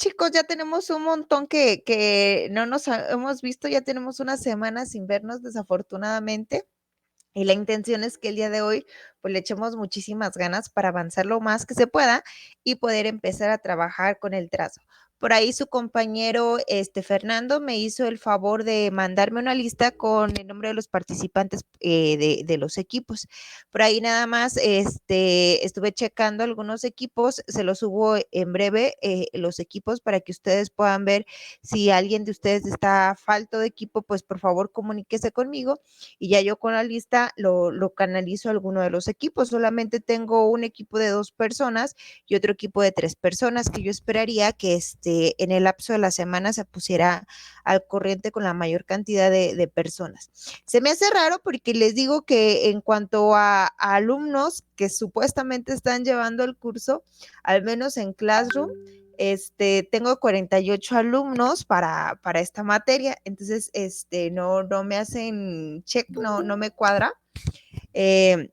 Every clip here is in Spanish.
chicos? Ya tenemos un montón que no nos hemos visto, ya tenemos unas semanas sin vernos, desafortunadamente. Y la intención es que el día de hoy, pues le echemos muchísimas ganas para avanzar lo más que se pueda y poder empezar a trabajar con el trazo. Por ahí su compañero Fernando me hizo el favor de mandarme una lista con el nombre de los participantes de los equipos. Por ahí nada más estuve checando algunos equipos, se los subo en breve los equipos para que ustedes puedan ver si alguien de ustedes está falto de equipo, pues por favor comuníquese conmigo y ya yo con la lista lo canalizo a alguno de los equipos. Solamente tengo un equipo de 2 personas y otro equipo de 3 personas que yo esperaría que en el lapso de la semana se pusiera al corriente con la mayor cantidad de personas. Se me hace raro porque les digo que en cuanto a alumnos que supuestamente están llevando el curso, al menos en Classroom, tengo 48 alumnos para esta materia, entonces no me hacen check, no me cuadra. Eh,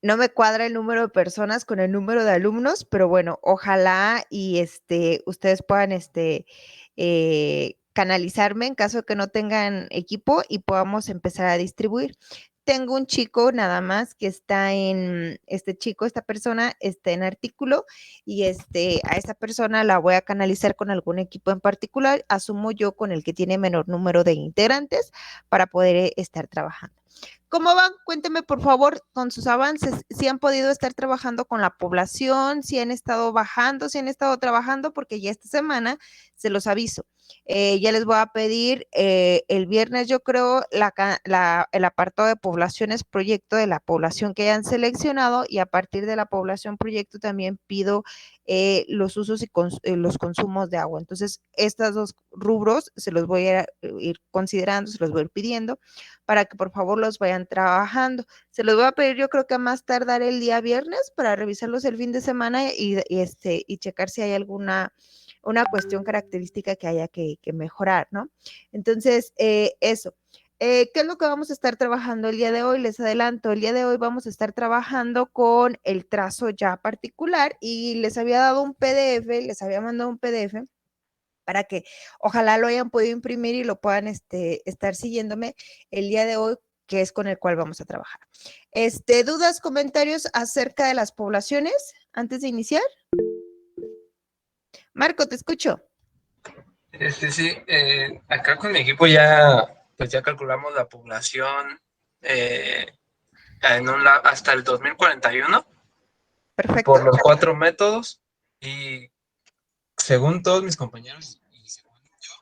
no me cuadra el número de personas con el número de alumnos, pero bueno, ojalá y ustedes puedan canalizarme en caso de que no tengan equipo y podamos empezar a distribuir. Tengo un chico nada más que está esta persona está en artículo y a esa persona la voy a canalizar con algún equipo en particular, asumo yo con el que tiene menor número de integrantes para poder estar trabajando. ¿Cómo van? Cuénteme, por favor, con sus avances, si han podido estar trabajando con la población, si han estado bajando, si han estado trabajando, porque ya esta semana se los aviso. Ya les voy a pedir el viernes, yo creo, el apartado de poblaciones proyecto de la población que hayan seleccionado y a partir de la población proyecto también pido los usos y los consumos de agua. Entonces, estos 2 rubros se los voy a ir considerando, se los voy a ir pidiendo para que por favor los vayan trabajando. Se los voy a pedir yo creo que a más tardar el día viernes para revisarlos el fin de semana y checar si hay alguna una cuestión característica que haya que mejorar, ¿no? Entonces, eso. ¿Qué es lo que vamos a estar trabajando el día de hoy? Les adelanto, el día de hoy vamos a estar trabajando con el trazo ya particular y les había dado un PDF, les había mandado un PDF para que ojalá lo hayan podido imprimir y lo puedan estar siguiéndome el día de hoy, que es con el cual vamos a trabajar. ¿Dudas, comentarios acerca de las poblaciones antes de iniciar? Marco, te escucho. Sí, acá con mi equipo ya, pues ya calculamos la población hasta el 2041 Perfecto. por los 4 métodos y según todos mis compañeros y según yo,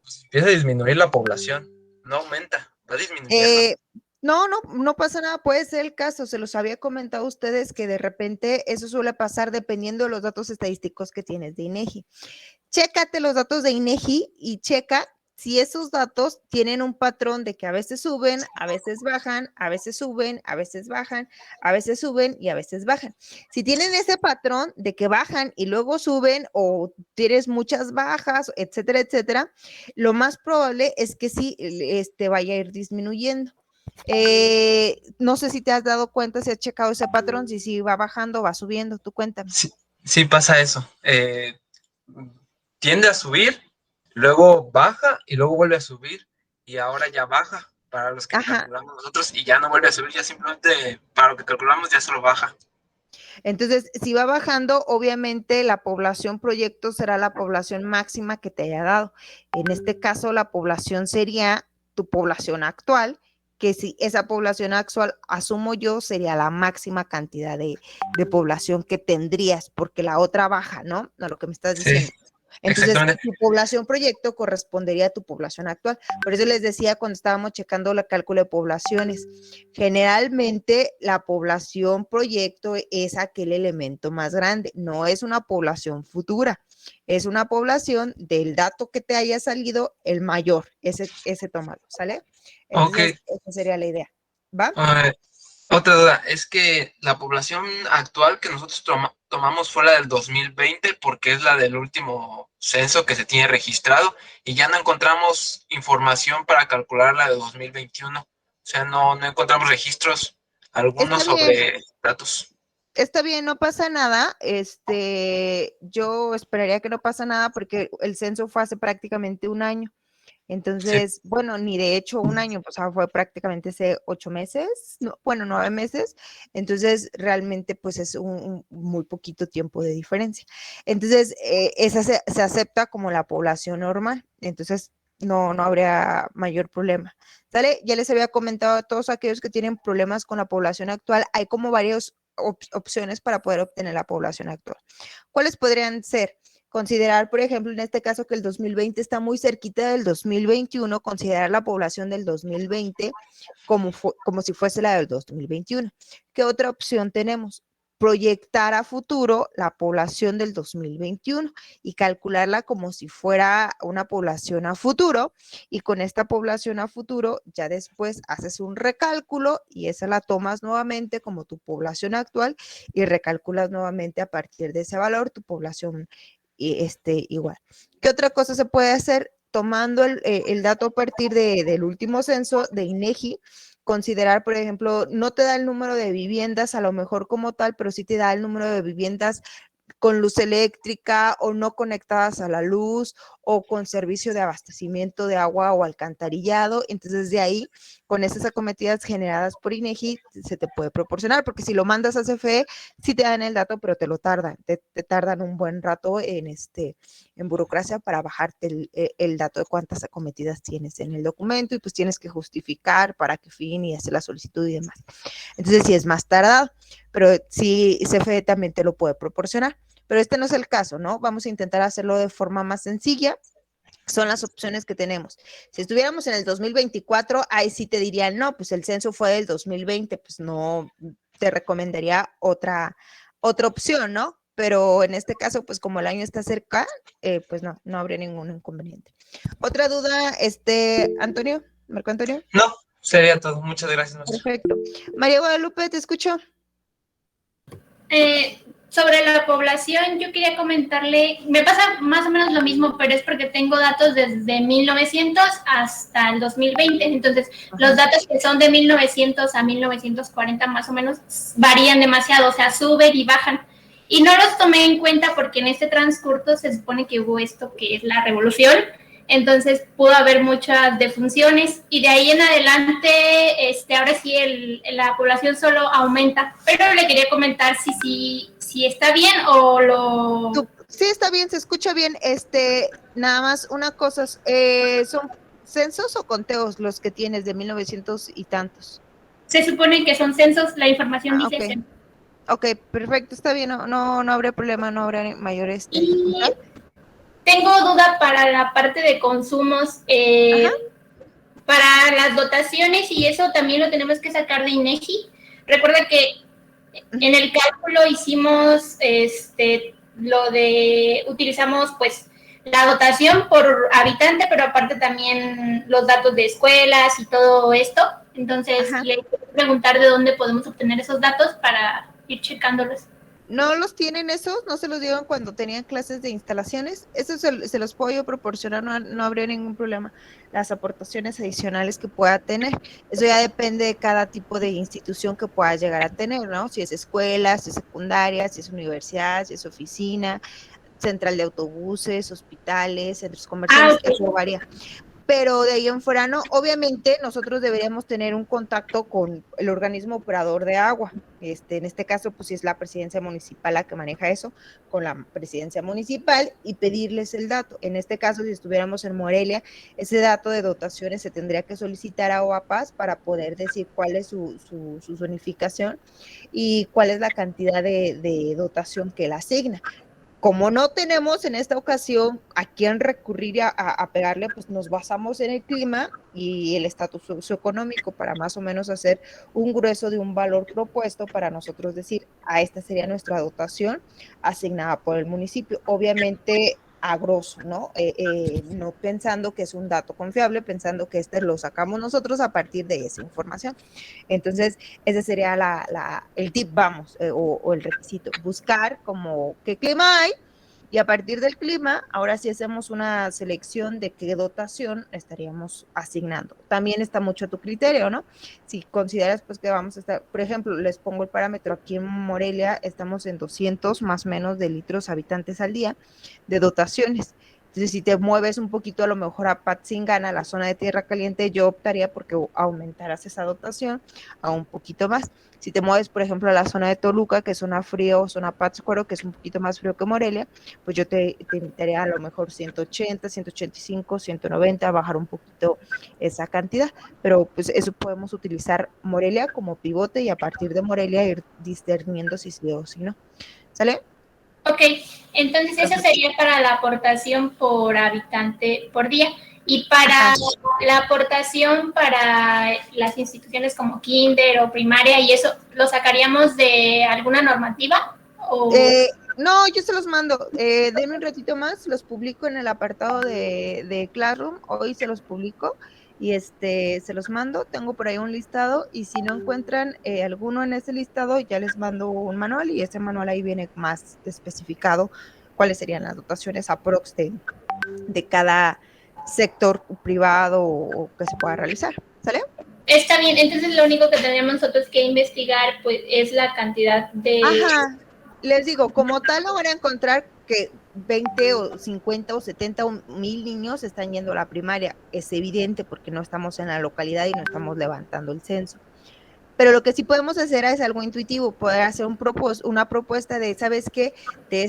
pues empieza a disminuir la población, no aumenta, va disminuyendo. No pasa nada, puede ser el caso, se los había comentado a ustedes que de repente eso suele pasar dependiendo de los datos estadísticos que tienes de INEGI. Chécate los datos de INEGI y checa si esos datos tienen un patrón de que a veces suben, a veces bajan, a veces suben, a veces bajan, a veces suben y a veces bajan. Si tienen ese patrón de que bajan y luego suben o tienes muchas bajas, etcétera, etcétera, lo más probable es que sí vaya a ir disminuyendo. No sé si te has dado cuenta, si has checado ese patrón, si va bajando o va subiendo, tú cuéntame. Sí pasa eso. Tiende a subir, luego baja y luego vuelve a subir y ahora ya baja para los que Ajá. calculamos nosotros y ya no vuelve a subir, ya simplemente para lo que calculamos ya solo baja. Entonces, si va bajando, obviamente la población proyecto será la población máxima que te haya dado. En este caso, la población sería tu población actual, que si esa población actual, asumo yo, sería la máxima cantidad de población que tendrías, porque la otra baja, ¿no? No, lo que me estás Sí, diciendo. Entonces, exactamente. tu población proyecto correspondería a tu población actual. Por eso les decía cuando estábamos checando la cálculo de poblaciones, generalmente la población proyecto es aquel elemento más grande, no es una población futura, es una población del dato que te haya salido el mayor, ese tómalo, ¿sale? Ok. Entonces, esa sería la idea, ¿va? Otra duda, es que la población actual que nosotros tomamos fue la del 2020 porque es la del último censo que se tiene registrado y ya no encontramos información para calcular la de 2021. O sea, no encontramos registros algunos Está bien, sobre datos. Está bien, no pasa nada. Yo esperaría que no pasa nada porque el censo fue hace prácticamente un año. Sí. Entonces, bueno, ni de hecho un año, o sea, fue prácticamente hace 8 meses, bueno, 9 meses. Entonces, realmente, pues es un muy poquito tiempo de diferencia. Entonces, esa se acepta como la población normal. Entonces, no habría mayor problema. ¿Sale? Ya les había comentado a todos aquellos que tienen problemas con la población actual, hay como varias opciones para poder obtener la población actual. ¿Cuáles podrían ser? Considerar, por ejemplo, en este caso que el 2020 está muy cerquita del 2021, considerar la población del 2020 como si fuese la del 2021. ¿Qué otra opción tenemos? Proyectar a futuro la población del 2021 y calcularla como si fuera una población a futuro, y con esta población a futuro ya después haces un recálculo y esa la tomas nuevamente como tu población actual y recalculas nuevamente a partir de ese valor tu población igual. ¿Qué otra cosa se puede hacer? Tomando el dato a partir del último censo de INEGI, considerar, por ejemplo, no te da el número de viviendas a lo mejor como tal, pero sí te da el número de viviendas con luz eléctrica o no conectadas a la luz o con servicio de abastecimiento de agua o alcantarillado. Entonces, de ahí, con esas acometidas generadas por INEGI, se te puede proporcionar, porque si lo mandas a CFE, sí te dan el dato, pero te lo tardan, te tardan un buen rato en burocracia para bajarte el dato de cuántas acometidas tienes en el documento, y pues tienes que justificar para qué fin y hacer la solicitud y demás. Entonces, sí es más tardado, pero sí CFE también te lo puede proporcionar. Pero este no es el caso, ¿no? Vamos a intentar hacerlo de forma más sencilla. Son las opciones que tenemos. Si estuviéramos en el 2024, ahí sí te dirían, no, pues el censo fue del 2020, pues no, te recomendaría otra opción, ¿no? Pero en este caso, pues como el año está cerca, pues no habría ningún inconveniente. Otra duda, Antonio, Marco Antonio. No, sería todo. Muchas gracias, maestra. Perfecto. María Guadalupe, te escucho. Sobre la población, yo quería comentarle, me pasa más o menos lo mismo, pero es porque tengo datos desde 1900 hasta el 2020, entonces los datos que son de 1900 a 1940 más o menos varían demasiado, o sea, suben y bajan. Y no los tomé en cuenta porque en este transcurso se supone que hubo esto que es la revolución, entonces pudo haber muchas defunciones y de ahí en adelante, ahora sí la población solo aumenta, pero le quería comentar si está bien o lo... Sí, está bien, se escucha bien. Nada más una cosa, ¿son censos o conteos los que tienes de 1900 y tantos? Se supone que son censos, la información dice Ok. censos. Ok, perfecto, está bien, no habrá problema, no habrá mayor dificultad. Y tengo duda para la parte de consumos, para las dotaciones y eso también lo tenemos que sacar de INEGI. Recuerda que en el cálculo hicimos utilizamos pues la dotación por habitante, pero aparte también los datos de escuelas y todo esto. Entonces, le quiero preguntar de dónde podemos obtener esos datos para ir checándolos. ¿No los tienen esos? ¿No se los dieron cuando tenían clases de instalaciones? Eso se los puedo yo proporcionar, no habría ningún problema. Las aportaciones adicionales que pueda tener. Eso ya depende de cada tipo de institución que pueda llegar a tener, ¿no? Si es escuela, si es secundaria, si es universidad, si es oficina, central de autobuses, hospitales, centros comerciales, eso varía. Pero de ahí en fuera no. Obviamente nosotros deberíamos tener un contacto con el organismo operador de agua. En este caso, pues si es la presidencia municipal la que maneja eso, con la presidencia municipal y pedirles el dato. En este caso, si estuviéramos en Morelia, ese dato de dotaciones se tendría que solicitar a OAPAS para poder decir cuál es su zonificación y cuál es la cantidad de dotación que él asigna. Como no tenemos en esta ocasión a quién recurrir a pegarle, pues nos basamos en el clima y el estatus socioeconómico para más o menos hacer un grueso de un valor propuesto para nosotros decir, esta sería nuestra dotación asignada por el municipio. Obviamente a grosso, ¿no? No pensando que es un dato confiable, pensando que lo sacamos nosotros a partir de esa información. Entonces, ese sería el tip, vamos, o el requisito, buscar como qué clima hay Y a partir del clima, ahora sí hacemos una selección de qué dotación estaríamos asignando. También está mucho a tu criterio, ¿no? Si consideras pues que vamos a estar, por ejemplo, les pongo el parámetro aquí en Morelia, estamos en 200 más o menos de litros habitantes al día de dotaciones. Entonces, si te mueves un poquito a lo mejor a Patzingana, la zona de tierra caliente, yo optaría porque aumentaras esa dotación a un poquito más. Si te mueves, por ejemplo, a la zona de Toluca, que es zona frío, zona Pátzcuaro, que es un poquito más frío que Morelia, pues yo te invitaría a lo mejor 180, 185, 190, bajar un poquito esa cantidad. Pero pues eso podemos utilizar Morelia como pivote y a partir de Morelia ir discerniendo si sí o si no. ¿Sale? Ok, entonces eso sería para la aportación por habitante por día. Y para la aportación para las instituciones como kinder o primaria y eso, ¿lo sacaríamos de alguna normativa? ¿O? No, yo se los mando. Denme un ratito más, los publico en el apartado de Classroom. Hoy se los publico y se los mando. Tengo por ahí un listado y si no encuentran alguno en ese listado, ya les mando un manual y ese manual ahí viene más especificado cuáles serían las dotaciones aprox de cada sector privado o que se pueda realizar. ¿Sale? Está bien, entonces lo único que tendríamos nosotros que investigar pues es la cantidad de... Ajá, les digo, como tal no van a encontrar que 20 o 50 o 70 o 1000 niños están yendo a la primaria. Es evidente porque no estamos en la localidad y no estamos levantando el censo. Pero lo que sí podemos hacer es algo intuitivo, poder hacer una propuesta de, ¿sabes qué? De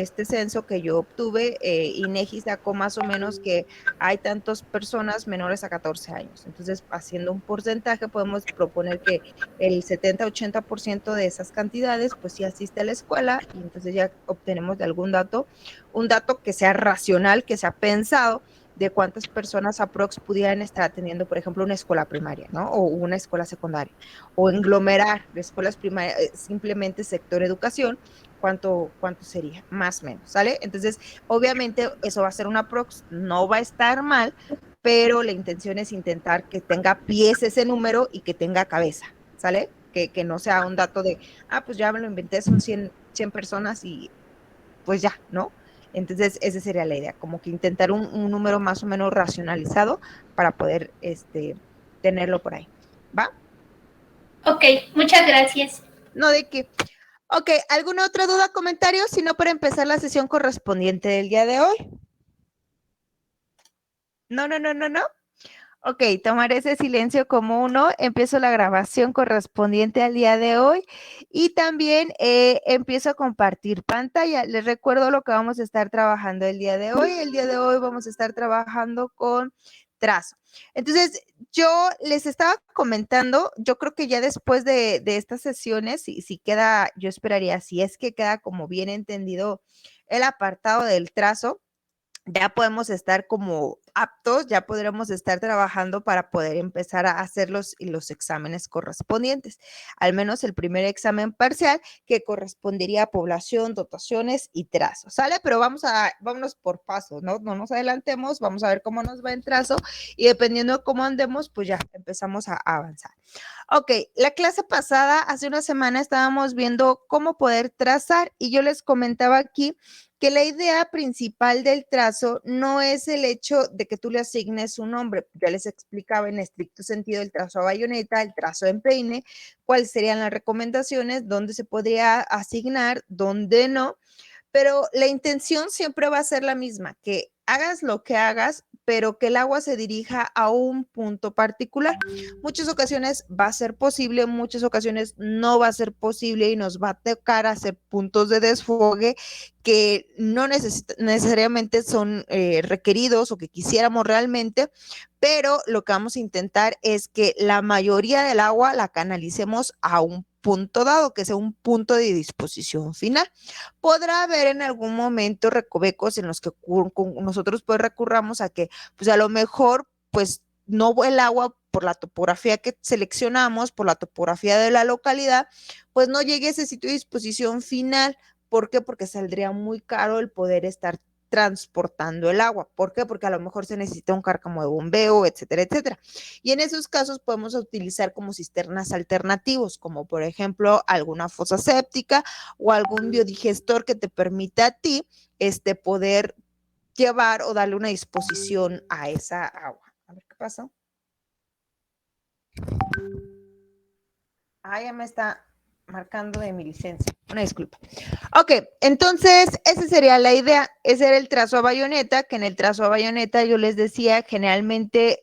este censo que yo obtuve, INEGI sacó más o menos que hay tantas personas menores a 14 años. Entonces, haciendo un porcentaje, podemos proponer que el 70-80% de esas cantidades, pues sí asiste a la escuela y entonces ya obtenemos de algún dato, un dato que sea racional, que sea pensado, de cuántas personas aprox pudieran estar atendiendo, por ejemplo, una escuela primaria, ¿no? O una escuela secundaria, o englomerar escuelas primarias, simplemente sector educación, ¿cuánto sería? Más o menos, ¿sale? Entonces, obviamente, eso va a ser una aprox, no va a estar mal, pero la intención es intentar que tenga pies ese número y que tenga cabeza, ¿sale? Que no sea un dato de, pues ya me lo inventé, son 100 personas y pues ya, ¿no? Entonces, esa sería la idea, como que intentar un número más o menos racionalizado para poder tenerlo por ahí. ¿Va? Ok, muchas gracias. No de qué. Ok, ¿alguna otra duda, comentario? Si no, para empezar la sesión correspondiente del día de hoy. No, no, no, no, no. Ok, tomar ese silencio como uno. Empiezo la grabación correspondiente al día de hoy y también empiezo a compartir pantalla. Les recuerdo lo que vamos a estar trabajando el día de hoy. El día de hoy vamos a estar trabajando con trazo. Entonces, yo les estaba comentando, yo creo que ya después de estas sesiones, si queda, yo esperaría, si es que queda como bien entendido el apartado del trazo, ya podemos estar como aptos, ya podremos estar trabajando para poder empezar a hacer los exámenes correspondientes. Al menos el primer examen parcial que correspondería a población, dotaciones y trazo, ¿sale? Pero vámonos por pasos, ¿no? No nos adelantemos, vamos a ver cómo nos va en trazo y dependiendo de cómo andemos, pues ya empezamos a avanzar. Ok, la clase pasada, hace una semana, estábamos viendo cómo poder trazar y yo les comentaba aquí que la idea principal del trazo no es el hecho de que tú le asignes un nombre. Ya les explicaba en estricto sentido el trazo a bayoneta, el trazo en peine, cuáles serían las recomendaciones, dónde se podría asignar, dónde no, pero la intención siempre va a ser la misma, que hagas lo que hagas, pero que el agua se dirija a un punto particular. Muchas ocasiones va a ser posible, muchas ocasiones no va a ser posible y nos va a tocar hacer puntos de desfogue que no necesariamente son requeridos o que quisiéramos realmente, pero lo que vamos a intentar es que la mayoría del agua la canalicemos a un punto dado, que sea un punto de disposición final. Podrá haber en algún momento recovecos en los que nosotros pues recurramos a que pues a lo mejor pues no el agua por la topografía que seleccionamos, por la topografía de la localidad, pues no llegue a ese sitio de disposición final. ¿Por qué? Porque saldría muy caro el poder estar transportando el agua. ¿Por qué? Porque a lo mejor se necesita un cárcamo de bombeo, etcétera, etcétera. Y en esos casos podemos utilizar como cisternas alternativos, como por ejemplo alguna fosa séptica o algún biodigestor que te permita a ti poder llevar o darle una disposición a esa agua. A ver qué pasó. Ah, ya me está marcando de mi licencia. Una disculpa. Ok, entonces esa sería la idea. Ese era el trazo a bayoneta, que en el trazo a bayoneta yo les decía, generalmente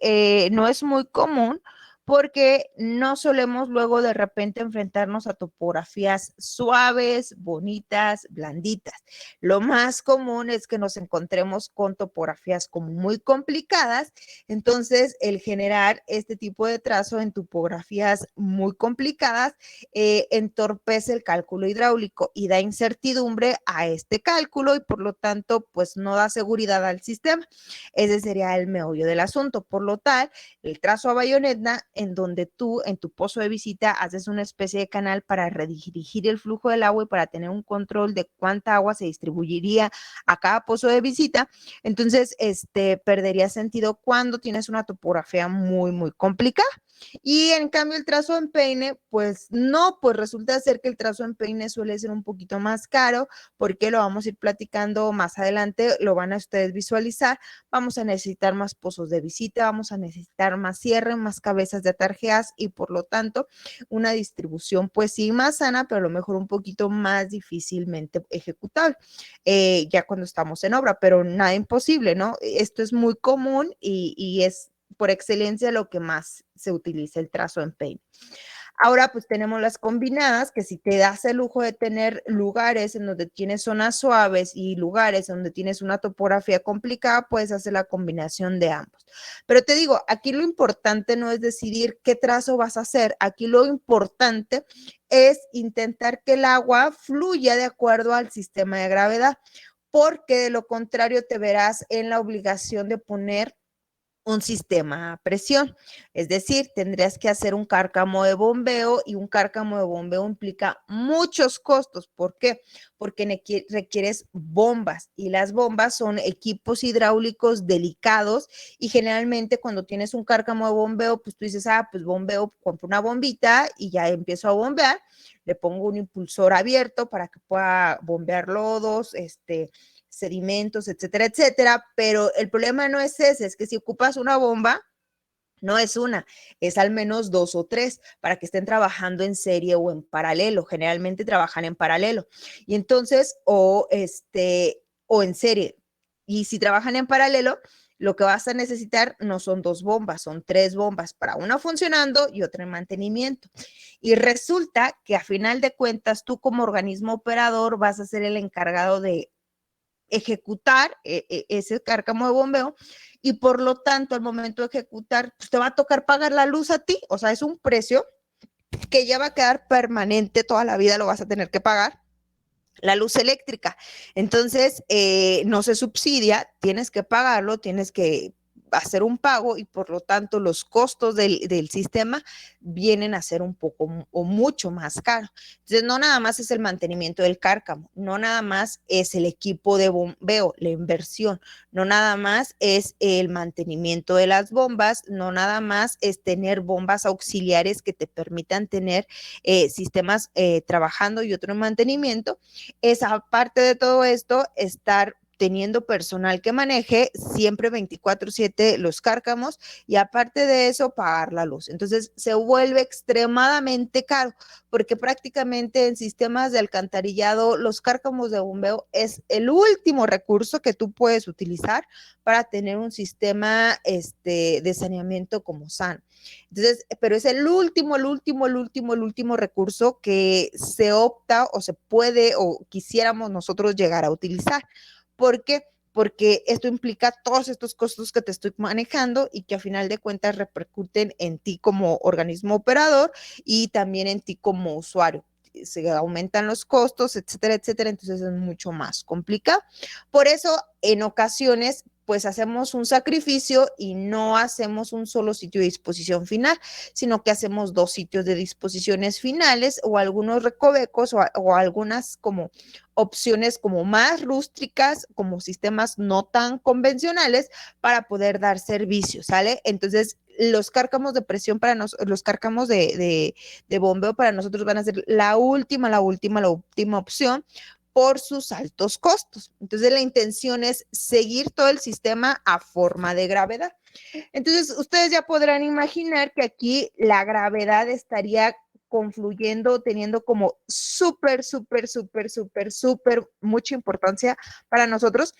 no es muy común porque no solemos luego de repente enfrentarnos a topografías suaves, bonitas, blanditas. Lo más común es que nos encontremos con topografías como muy complicadas. Entonces, el generar este tipo de trazo en topografías muy complicadas entorpece el cálculo hidráulico y da incertidumbre a este cálculo y por lo tanto, pues no da seguridad al sistema. Ese sería el meollo del asunto. Por lo tal, el trazo a bayoneta, en donde tú en tu pozo de visita haces una especie de canal para redirigir el flujo del agua y para tener un control de cuánta agua se distribuiría a cada pozo de visita, entonces perdería sentido cuando tienes una topografía muy, muy complicada. Y en cambio el trazo en peine, pues no, pues resulta ser que el trazo en peine suele ser un poquito más caro, porque lo vamos a ir platicando más adelante, lo van a ustedes visualizar. Vamos a necesitar más pozos de visita, vamos a necesitar más cierre, más cabezas de atarjeas y por lo tanto una distribución pues sí más sana, pero a lo mejor un poquito más difícilmente ejecutable ya cuando estamos en obra, pero nada imposible, ¿no? Esto es muy común y es por excelencia lo que más se utiliza el trazo en peine. Ahora pues tenemos las combinadas, que si te das el lujo de tener lugares en donde tienes zonas suaves y lugares donde tienes una topografía complicada, puedes hacer la combinación de ambos. Pero te digo, aquí lo importante no es decidir qué trazo vas a hacer, aquí lo importante es intentar que el agua fluya de acuerdo al sistema de gravedad, porque de lo contrario te verás en la obligación de poner un sistema a presión. Es decir, tendrías que hacer un cárcamo de bombeo y un cárcamo de bombeo implica muchos costos. ¿Por qué? Porque requieres bombas y las bombas son equipos hidráulicos delicados y generalmente cuando tienes un cárcamo de bombeo, pues tú dices, pues bombeo, compro una bombita y ya empiezo a bombear. Le pongo un impulsor abierto para que pueda bombear lodos, sedimentos, etcétera, etcétera, pero el problema no es ese, es que si ocupas una bomba, no es una, es al menos 2 o 3 para que estén trabajando en serie o en paralelo. Generalmente trabajan en paralelo. Y entonces, o en serie. Y si trabajan en paralelo, lo que vas a necesitar no son 2 bombas, son 3 bombas, para una funcionando y otra en mantenimiento. Y resulta que a final de cuentas, tú como organismo operador vas a ser el encargado de ejecutar ese cárcamo de bombeo y por lo tanto al momento de ejecutar pues te va a tocar pagar la luz a ti, o sea, es un precio que ya va a quedar permanente, toda la vida lo vas a tener que pagar, la luz eléctrica. Entonces, no se subsidia, tienes que pagarlo, tienes que hacer un pago y por lo tanto los costos del sistema vienen a ser un poco o mucho más caros. Entonces, no nada más es el mantenimiento del cárcamo, no nada más es el equipo de bombeo, la inversión, no nada más es el mantenimiento de las bombas, no nada más es tener bombas auxiliares que te permitan tener sistemas trabajando y otro en mantenimiento. Es aparte de todo esto, estar teniendo personal que maneje siempre 24/7 los cárcamos y aparte de eso pagar la luz. Entonces se vuelve extremadamente caro porque prácticamente en sistemas de alcantarillado los cárcamos de bombeo es el último recurso que tú puedes utilizar para tener un sistema de saneamiento como sano. Entonces, pero es el último recurso que se opta o se puede o quisiéramos nosotros llegar a utilizar. ¿Por qué? Porque esto implica todos estos costos que te estoy manejando y que a final de cuentas repercuten en ti como organismo operador y también en ti como usuario. Se aumentan los costos, etcétera, etcétera, entonces es mucho más complicado. Por eso, en ocasiones, pues hacemos un sacrificio y no hacemos un solo sitio de disposición final, sino que hacemos 2 sitios de disposiciones finales o algunos recovecos o algunas como opciones como más rústicas, como sistemas no tan convencionales para poder dar servicio, ¿sale? Entonces, los cárcamos de presión para nosotros, los cárcamos de bombeo para nosotros van a ser la última opción por sus altos costos. Entonces, la intención es seguir todo el sistema a forma de gravedad. Entonces, ustedes ya podrán imaginar que aquí la gravedad estaría confluyendo, teniendo como súper mucha importancia para nosotros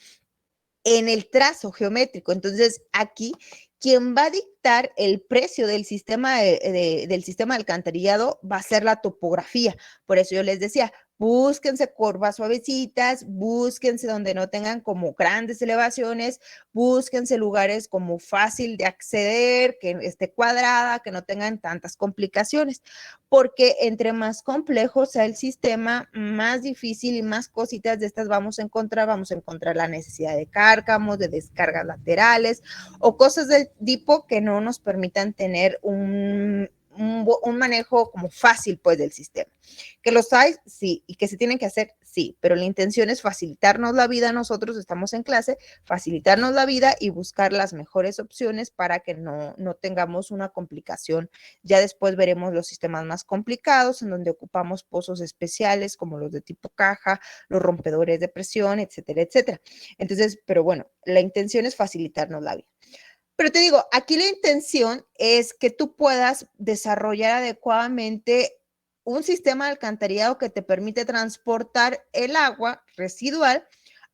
en el trazo geométrico. Entonces, aquí, quien va a dictar el precio del sistema del sistema de alcantarillado va a ser la topografía. Por eso yo les decía, búsquense curvas suavecitas, búsquense donde no tengan como grandes elevaciones, búsquense lugares como fácil de acceder, que esté cuadrada, que no tengan tantas complicaciones, porque entre más complejo sea el sistema, más difícil y más cositas de estas vamos a encontrar la necesidad de cárcamos, de descargas laterales o cosas del tipo que no nos permitan tener un manejo como fácil pues del sistema. Que los hay, sí, y que se tienen que hacer, sí, pero la intención es facilitarnos la vida. Nosotros estamos en clase, facilitarnos la vida y buscar las mejores opciones para que no tengamos una complicación. Ya después veremos los sistemas más complicados en donde ocupamos pozos especiales como los de tipo caja, los rompedores de presión, etcétera, etcétera. Entonces, pero bueno, la intención es facilitarnos la vida. Pero te digo, aquí la intención es que tú puedas desarrollar adecuadamente un sistema de alcantarillado que te permite transportar el agua residual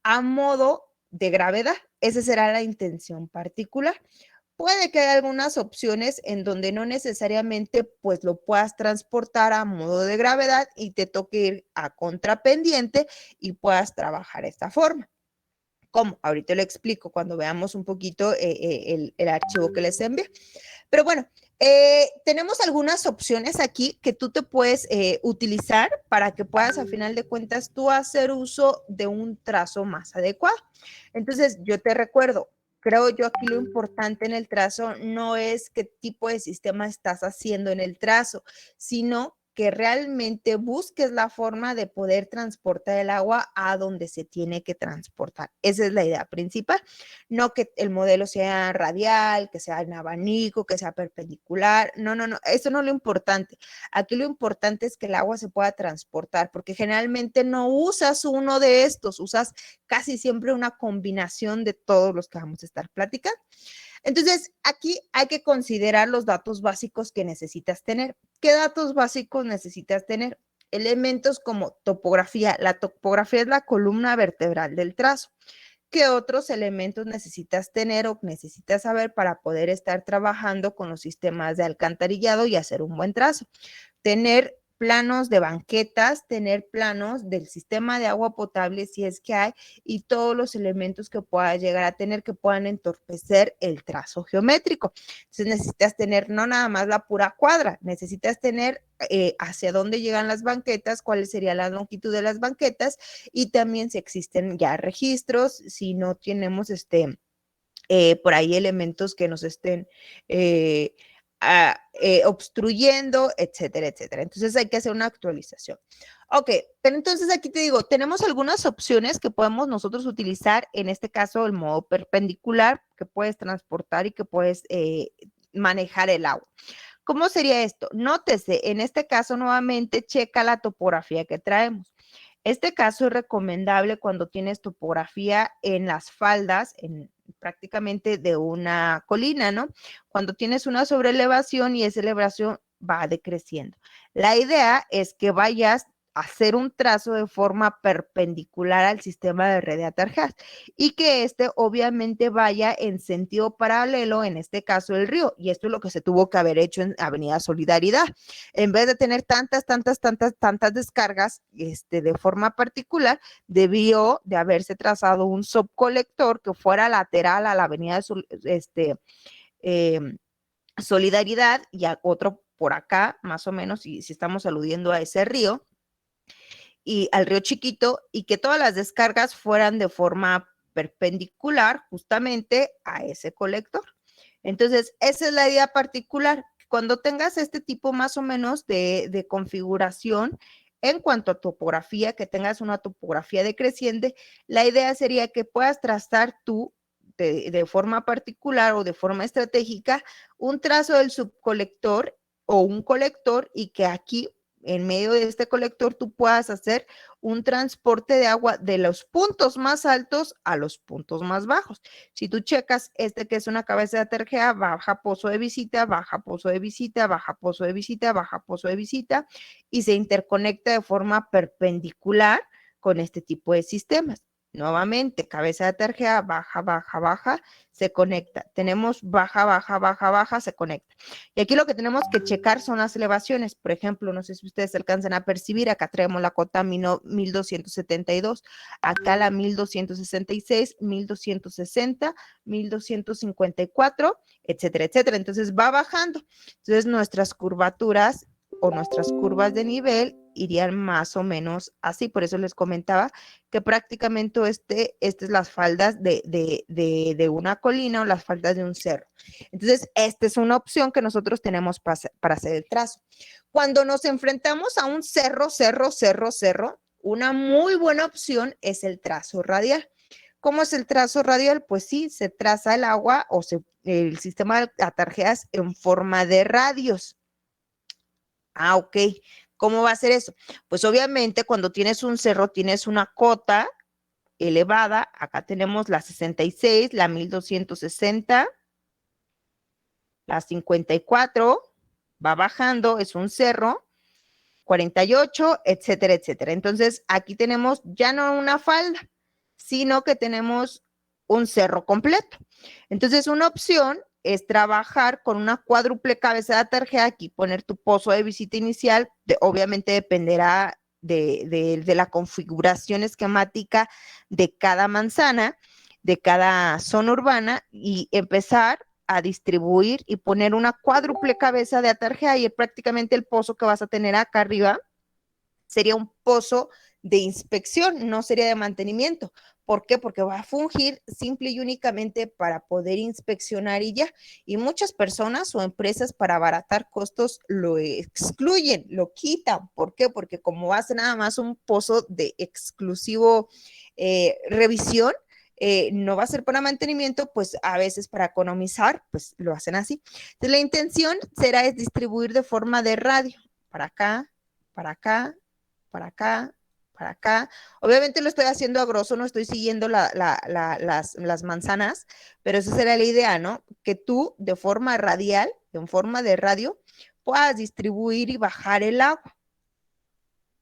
a modo de gravedad. Esa será la intención particular. Puede que haya algunas opciones en donde no necesariamente pues lo puedas transportar a modo de gravedad y te toque ir a contrapendiente y puedas trabajar de esta forma. ¿Cómo? Ahorita lo explico cuando veamos un poquito el archivo que les envié. Pero bueno, tenemos algunas opciones aquí que tú te puedes utilizar para que puedas, a final de cuentas, tú hacer uso de un trazo más adecuado. Entonces, yo te recuerdo, creo yo aquí lo importante en el trazo no es qué tipo de sistema estás haciendo en el trazo, sino que realmente busques la forma de poder transportar el agua a donde se tiene que transportar. Esa es la idea principal. No que el modelo sea radial, que sea en abanico, que sea perpendicular. No. Eso no es lo importante. Aquí lo importante es que el agua se pueda transportar, porque generalmente no usas uno de estos, usas casi siempre una combinación de todos los que vamos a estar platicando. Entonces, aquí hay que considerar los datos básicos que necesitas tener. ¿Qué datos básicos necesitas tener? Elementos como topografía. La topografía es la columna vertebral del trazo. ¿Qué otros elementos necesitas tener o necesitas saber para poder estar trabajando con los sistemas de alcantarillado y hacer un buen trazo? Tener planos de banquetas, tener planos del sistema de agua potable si es que hay y todos los elementos que pueda llegar a tener que puedan entorpecer el trazo geométrico. Entonces necesitas tener no nada más la pura cuadra, necesitas tener hacia dónde llegan las banquetas, cuál sería la longitud de las banquetas y también si existen ya registros, si no tenemos por ahí elementos que nos estén obstruyendo, etcétera, etcétera. Entonces hay que hacer una actualización. Ok, pero entonces aquí te digo, tenemos algunas opciones que podemos nosotros utilizar, en este caso el modo perpendicular, que puedes transportar y que puedes manejar el agua. ¿Cómo sería esto? Nótese, en este caso nuevamente checa la topografía que traemos. Este caso es recomendable cuando tienes topografía en las faldas, prácticamente de una colina, ¿no? Cuando tienes una sobreelevación y esa elevación va decreciendo. La idea es que vayas a hacer un trazo de forma perpendicular al sistema de red de atarjas y que obviamente vaya en sentido paralelo, en este caso el río, y esto es lo que se tuvo que haber hecho en Avenida Solidaridad. En vez de tener tantas descargas de forma particular, debió de haberse trazado un subcolector que fuera lateral a la Avenida Solidaridad y a otro por acá, más o menos, si estamos aludiendo a ese río y al río Chiquito, y que todas las descargas fueran de forma perpendicular justamente a ese colector. Entonces, esa es la idea particular. Cuando tengas este tipo más o menos de configuración en cuanto a topografía, que tengas una topografía decreciente, la idea sería que puedas trazar tú de forma particular o de forma estratégica un trazo del subcolector o un colector y que aquí en medio de este colector tú puedas hacer un transporte de agua de los puntos más altos a los puntos más bajos. Si tú checas que es una cabeza de atergea, baja pozo de visita, baja pozo de visita, baja pozo de visita, baja pozo de visita y se interconecta de forma perpendicular con este tipo de sistemas. Nuevamente, cabeza de atergea, baja, baja, baja, se conecta. Tenemos baja, baja, baja, baja, se conecta. Y aquí lo que tenemos que checar son las elevaciones. Por ejemplo, no sé si ustedes alcanzan a percibir, acá traemos la cota 1272, acá la 1266, 1260, 1254, etcétera, etcétera. Entonces va bajando. Entonces nuestras curvaturas o nuestras curvas de nivel irían más o menos así. Por eso les comentaba que prácticamente es las faldas de una colina o las faldas de un cerro. Entonces, esta es una opción que nosotros tenemos para hacer el trazo. Cuando nos enfrentamos a un cerro, una muy buena opción es el trazo radial. ¿Cómo es el trazo radial? Pues sí, se traza el agua o el sistema de atarjeas en forma de radios. Ah, ok. ¿Cómo va a ser eso? Pues obviamente cuando tienes un cerro tienes una cota elevada. Acá tenemos la 66, la 1260, la 54, va bajando, es un cerro, 48, etcétera, etcétera. Entonces aquí tenemos ya no una falda, sino que tenemos un cerro completo. Entonces una opción es trabajar con una cuádruple cabeza de atarjea, aquí poner tu pozo de visita inicial, obviamente dependerá de la configuración esquemática de cada manzana, de cada zona urbana y empezar a distribuir y poner una cuádruple cabeza de atarjea y prácticamente el pozo que vas a tener acá arriba sería un pozo de inspección, no sería de mantenimiento. ¿Por qué? Porque va a fungir simple y únicamente para poder inspeccionar y ya. Y muchas personas o empresas para abaratar costos lo excluyen, lo quitan. ¿Por qué? Porque como va a ser nada más un pozo de exclusivo revisión, no va a ser para mantenimiento, pues a veces para economizar, pues lo hacen así. Entonces la intención será es distribuir de forma de radio, para acá, para acá, para acá, para acá. Obviamente lo estoy haciendo a grosso, no estoy siguiendo las manzanas, pero esa será la idea, ¿no? Que tú de forma radial, en forma de radio, puedas distribuir y bajar el agua.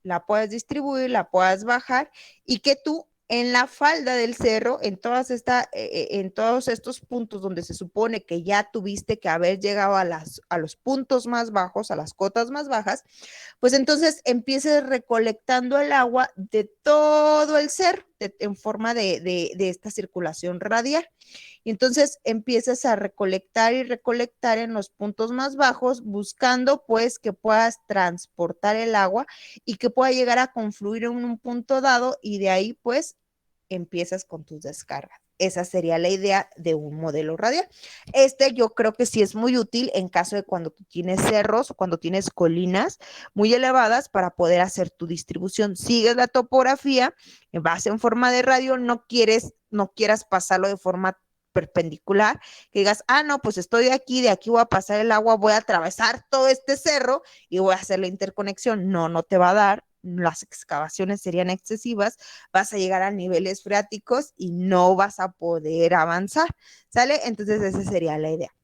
La puedas distribuir, la puedas bajar y que tú en la falda del cerro, en todos estos puntos donde se supone que ya tuviste que haber llegado a los puntos más bajos, a las cotas más bajas, pues entonces empieces recolectando el agua de todo el cerro en forma de esta circulación radial. Y entonces empiezas a recolectar y recolectar en los puntos más bajos, buscando pues que puedas transportar el agua y que pueda llegar a confluir en un punto dado y de ahí pues empiezas con tus descargas. Esa sería la idea de un modelo radial. Yo creo que sí es muy útil en caso de cuando tú tienes cerros o cuando tienes colinas muy elevadas para poder hacer tu distribución. Sigues la topografía, vas en forma de radio, no quieras pasarlo de forma perpendicular, que digas, no, pues estoy de aquí voy a pasar el agua, voy a atravesar todo este cerro y voy a hacer la interconexión. No, no te va a dar, las excavaciones serían excesivas, vas a llegar a niveles freáticos y no vas a poder avanzar, ¿sale? Entonces esa sería la idea,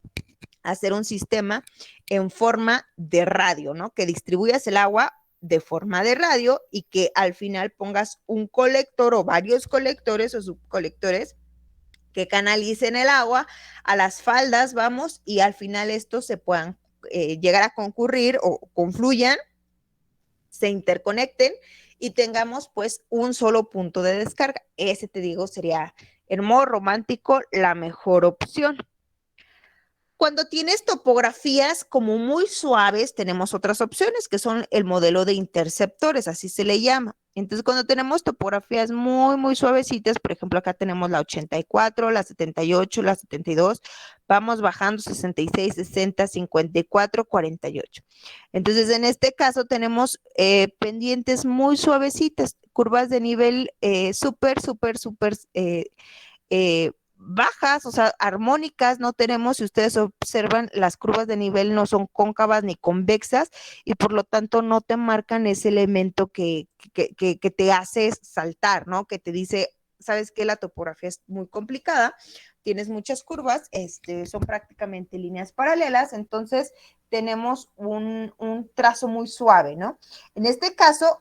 hacer un sistema en forma de radio, ¿no? Que distribuyas el agua de forma de radio y que al final pongas un colector o varios colectores o subcolectores que canalicen el agua a las faldas, vamos, y al final estos se puedan llegar a concurrir o confluyan, se interconecten y tengamos pues un solo punto de descarga. Ese te digo sería en modo romántico la mejor opción. Cuando tienes topografías como muy suaves, tenemos otras opciones que son el modelo de interceptores, así se le llama. Entonces, cuando tenemos topografías muy, muy suavecitas, por ejemplo, acá tenemos la 84, la 78, la 72, vamos bajando 66, 60, 54, 48. Entonces, en este caso tenemos pendientes muy suavecitas, curvas de nivel súper, súper, súper bajas, o sea, armónicas no tenemos. Si ustedes observan, las curvas de nivel no son cóncavas ni convexas y por lo tanto no te marcan ese elemento que te hace saltar, ¿no? Que te dice, sabes que la topografía es muy complicada, tienes muchas curvas, son prácticamente líneas paralelas, entonces tenemos un trazo muy suave, ¿no? En este caso,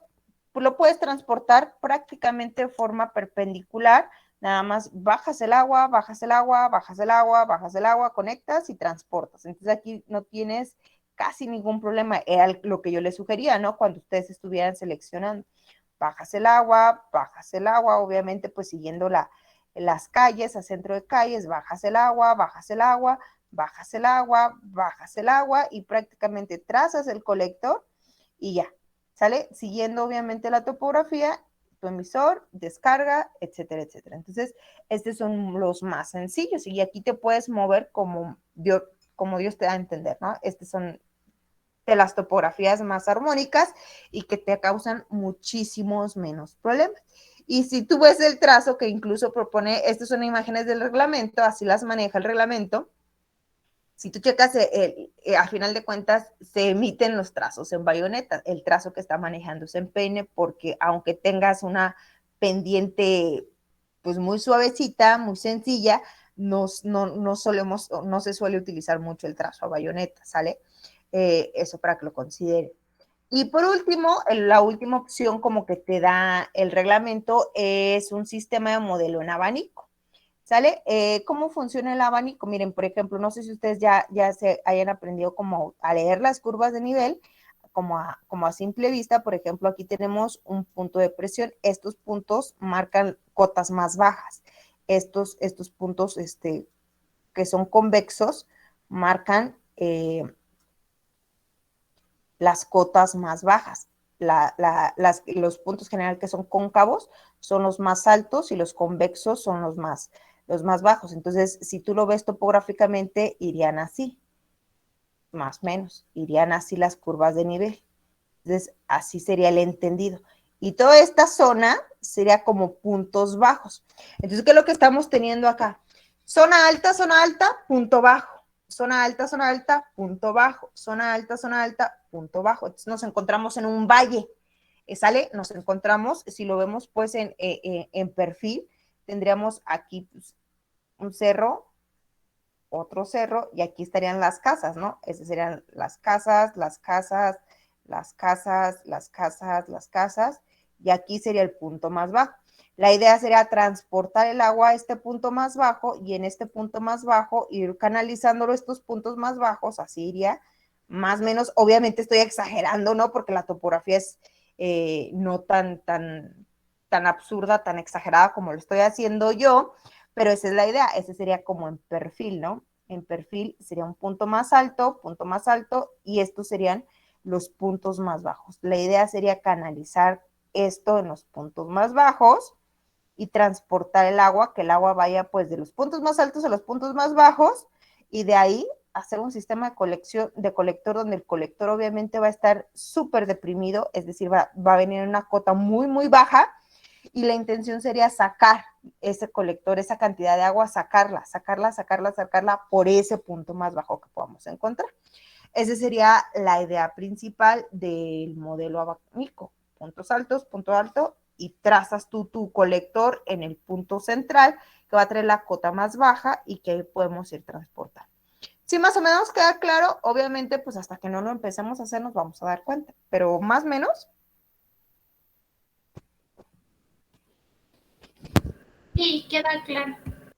pues lo puedes transportar prácticamente de forma perpendicular. Nada más bajas el agua, bajas el agua, bajas el agua, bajas el agua, conectas y transportas. Entonces aquí no tienes casi ningún problema. Era lo que yo les sugería, ¿no? Cuando ustedes estuvieran seleccionando. Bajas el agua, obviamente pues siguiendo las calles, a centro de calles, bajas el agua, bajas el agua, bajas el agua, bajas el agua y prácticamente trazas el colector y ya, ¿sale? Siguiendo obviamente la topografía, tu emisor, descarga, etcétera, etcétera. Entonces, estos son los más sencillos y aquí te puedes mover como Dios te da a entender, ¿no? Estos son de las topografías más armónicas y que te causan muchísimos menos problemas. Y si tú ves el trazo que incluso propone, estas son imágenes del reglamento, así las maneja el reglamento. Si tú checas, a final de cuentas, se emiten los trazos en bayoneta. El trazo que está manejándose en peine, porque aunque tengas una pendiente pues muy suavecita, muy sencilla, no se suele utilizar mucho el trazo a bayoneta, ¿sale? Eso para que lo consideren. Y por último, la última opción como que te da el reglamento es un sistema de modelo en abanico. ¿Sale? ¿Cómo funciona el abanico? Miren, por ejemplo, no sé si ustedes ya se hayan aprendido como a leer las curvas de nivel, como a simple vista. Por ejemplo, aquí tenemos un punto de presión. Estos puntos marcan cotas más bajas. Estos puntos que son convexos marcan las cotas más bajas. Los puntos general que son cóncavos son los más altos y los convexos son los más bajos. Entonces, si tú lo ves topográficamente, irían así, más o menos, irían así las curvas de nivel. Entonces, así sería el entendido. Y toda esta zona sería como puntos bajos. Entonces, ¿qué es lo que estamos teniendo acá? Zona alta, punto bajo. Zona alta, punto bajo. Zona alta, punto bajo. Entonces, nos encontramos en un valle. ¿Sale? Nos encontramos, si lo vemos pues en perfil, tendríamos aquí pues, un cerro, otro cerro, y aquí estarían las casas, ¿no? Esas serían las casas, las casas, las casas, las casas, las casas, y aquí sería el punto más bajo. La idea sería transportar el agua a este punto más bajo y en este punto más bajo ir canalizándolo a estos puntos más bajos, así iría más o menos. Obviamente estoy exagerando, ¿no? Porque la topografía es no tan absurda, tan exagerada como lo estoy haciendo yo, pero esa es la idea. Ese sería como en perfil, ¿no? En perfil sería un punto más alto, y estos serían los puntos más bajos. La idea sería canalizar esto en los puntos más bajos y transportar el agua, que el agua vaya pues de los puntos más altos a los puntos más bajos y de ahí hacer un sistema de colector donde el colector obviamente va a estar súper deprimido, es decir, va a venir en una cota muy, muy baja y la intención sería sacar ese colector, esa cantidad de agua, sacarla por ese punto más bajo que podamos encontrar. Esa sería la idea principal del modelo abanico. Puntos altos, punto alto, y trazas tú tu colector en el punto central que va a traer la cota más baja y que ahí podemos ir transportando. Si más o menos queda claro, obviamente pues hasta que no lo empecemos a hacer nos vamos a dar cuenta, pero más o menos. Sí, queda claro.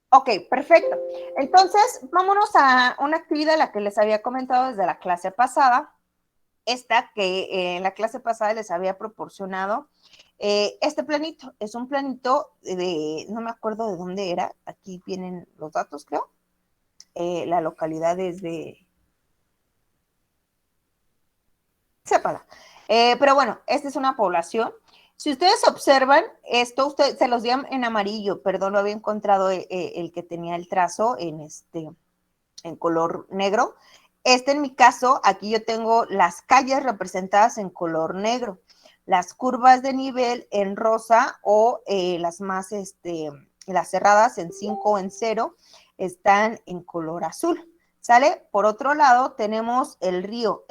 Ok, perfecto. Entonces, vámonos a una actividad la que les había comentado desde la clase pasada. Esta que en la clase pasada les había proporcionado este planito. Es un planito no me acuerdo de dónde era. Aquí vienen los datos, creo. la localidad es de Sépala. Pero bueno, esta es una población. Si ustedes observan esto, usted, se los di en amarillo, perdón, lo había encontrado el que tenía el trazo en color negro. En mi caso, aquí yo tengo las calles representadas en color negro, las curvas de nivel en rosa o las más, las cerradas en 5 o en 0 están en color azul. ¿Sale? Por otro lado, tenemos el río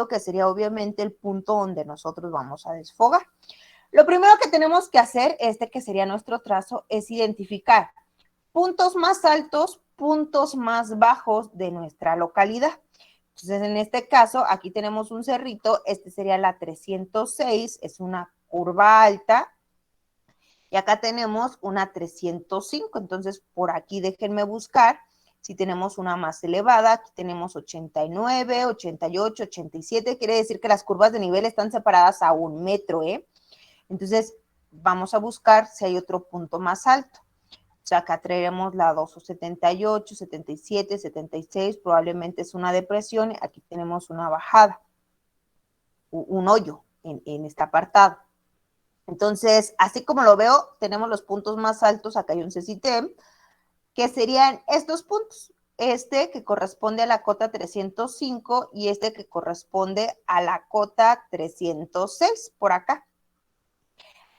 que sería obviamente el punto donde nosotros vamos a desfogar. Lo primero que tenemos que hacer, que sería nuestro trazo, es identificar puntos más altos, puntos más bajos de nuestra localidad. Entonces, en este caso, aquí tenemos un cerrito, sería la 306, es una curva alta, y acá tenemos una 305, entonces por aquí déjenme buscar si tenemos una más elevada. Aquí tenemos 89, 88, 87, quiere decir que las curvas de nivel están separadas a 1 metro, Entonces vamos a buscar si hay otro punto más alto. O sea, acá traeremos la 278, 77, 76, probablemente es una depresión. Aquí tenemos una bajada, un hoyo en este apartado. Entonces, así como lo veo, tenemos los puntos más altos, acá hay un CECITEM, que serían estos puntos, que corresponde a la cota 305 y que corresponde a la cota 306, por acá.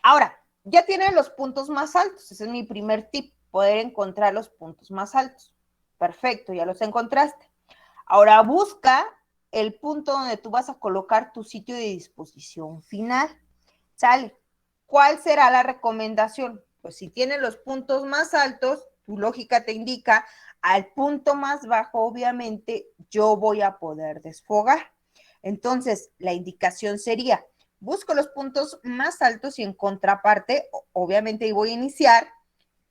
Ahora, ya tienen los puntos más altos, ese es mi primer tip, poder encontrar los puntos más altos. Perfecto, ya los encontraste. Ahora busca el punto donde tú vas a colocar tu sitio de disposición final. ¿Sale? ¿Cuál será la recomendación? Pues si tienes los puntos más altos, tu lógica te indica, al punto más bajo, obviamente, yo voy a poder desfogar. Entonces, la indicación sería, busco los puntos más altos y en contraparte, obviamente voy a iniciar,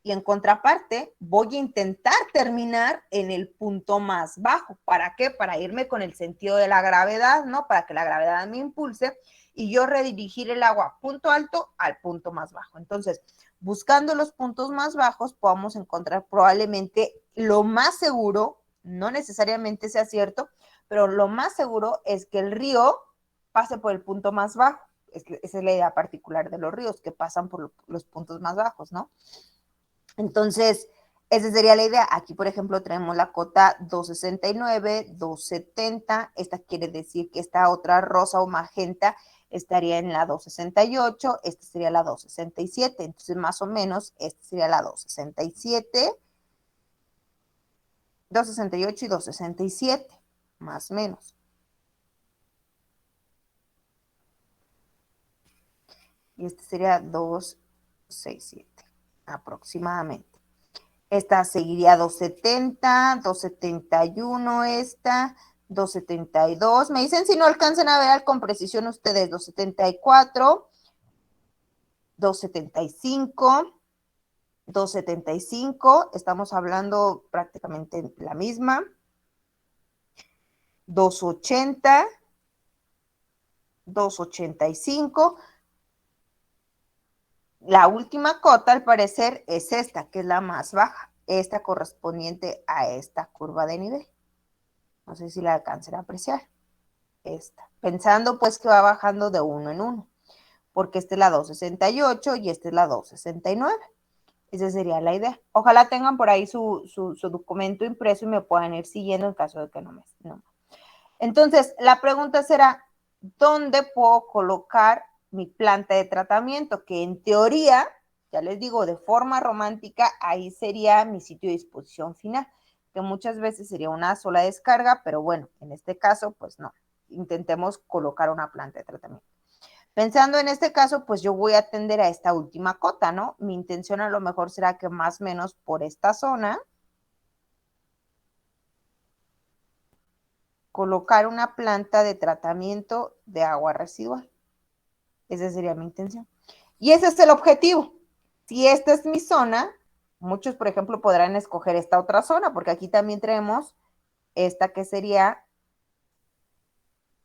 y en contraparte voy a intentar terminar en el punto más bajo. ¿Para qué? Para irme con el sentido de la gravedad, ¿no? Para que la gravedad me impulse y yo redirigir el agua punto alto al punto más bajo. Entonces, buscando los puntos más bajos, podamos encontrar probablemente lo más seguro, no necesariamente sea cierto, pero lo más seguro es que el río pase por el punto más bajo. Esa es la idea particular de los ríos, que pasan por los puntos más bajos, ¿no? Entonces, esa sería la idea. Aquí, por ejemplo, tenemos la cota 269, 270. Esta quiere decir que esta otra rosa o magenta estaría en la 268. Esta sería la 267. Entonces, más o menos, esta sería la 267, 268 y 267, más o menos. Y este sería 267, aproximadamente. Esta seguiría 270, 271 esta, 272. Me dicen si no alcanzan a ver con precisión ustedes, 274, 275, 275. Estamos hablando prácticamente la misma. 280, 285. La última cota, al parecer, es esta, que es la más baja, esta correspondiente a esta curva de nivel. No sé si la alcancen a apreciar. Esta. Pensando pues que va bajando de 1 en 1, porque esta es la 268 y esta es la 269. Esa sería la idea. Ojalá tengan por ahí su documento impreso y me puedan ir siguiendo en caso de que no. Entonces, la pregunta será, ¿dónde puedo colocar mi planta de tratamiento? Que en teoría, ya les digo, de forma romántica, ahí sería mi sitio de disposición final, que muchas veces sería una sola descarga, pero bueno, en este caso, pues no. Intentemos colocar una planta de tratamiento. Pensando en este caso, pues yo voy a atender a esta última cota, ¿no? Mi intención a lo mejor será que más o menos por esta zona, colocar una planta de tratamiento de agua residual. Esa sería mi intención. Y ese es el objetivo. Si esta es mi zona, muchos, por ejemplo, podrán escoger esta otra zona, porque aquí también tenemos esta que sería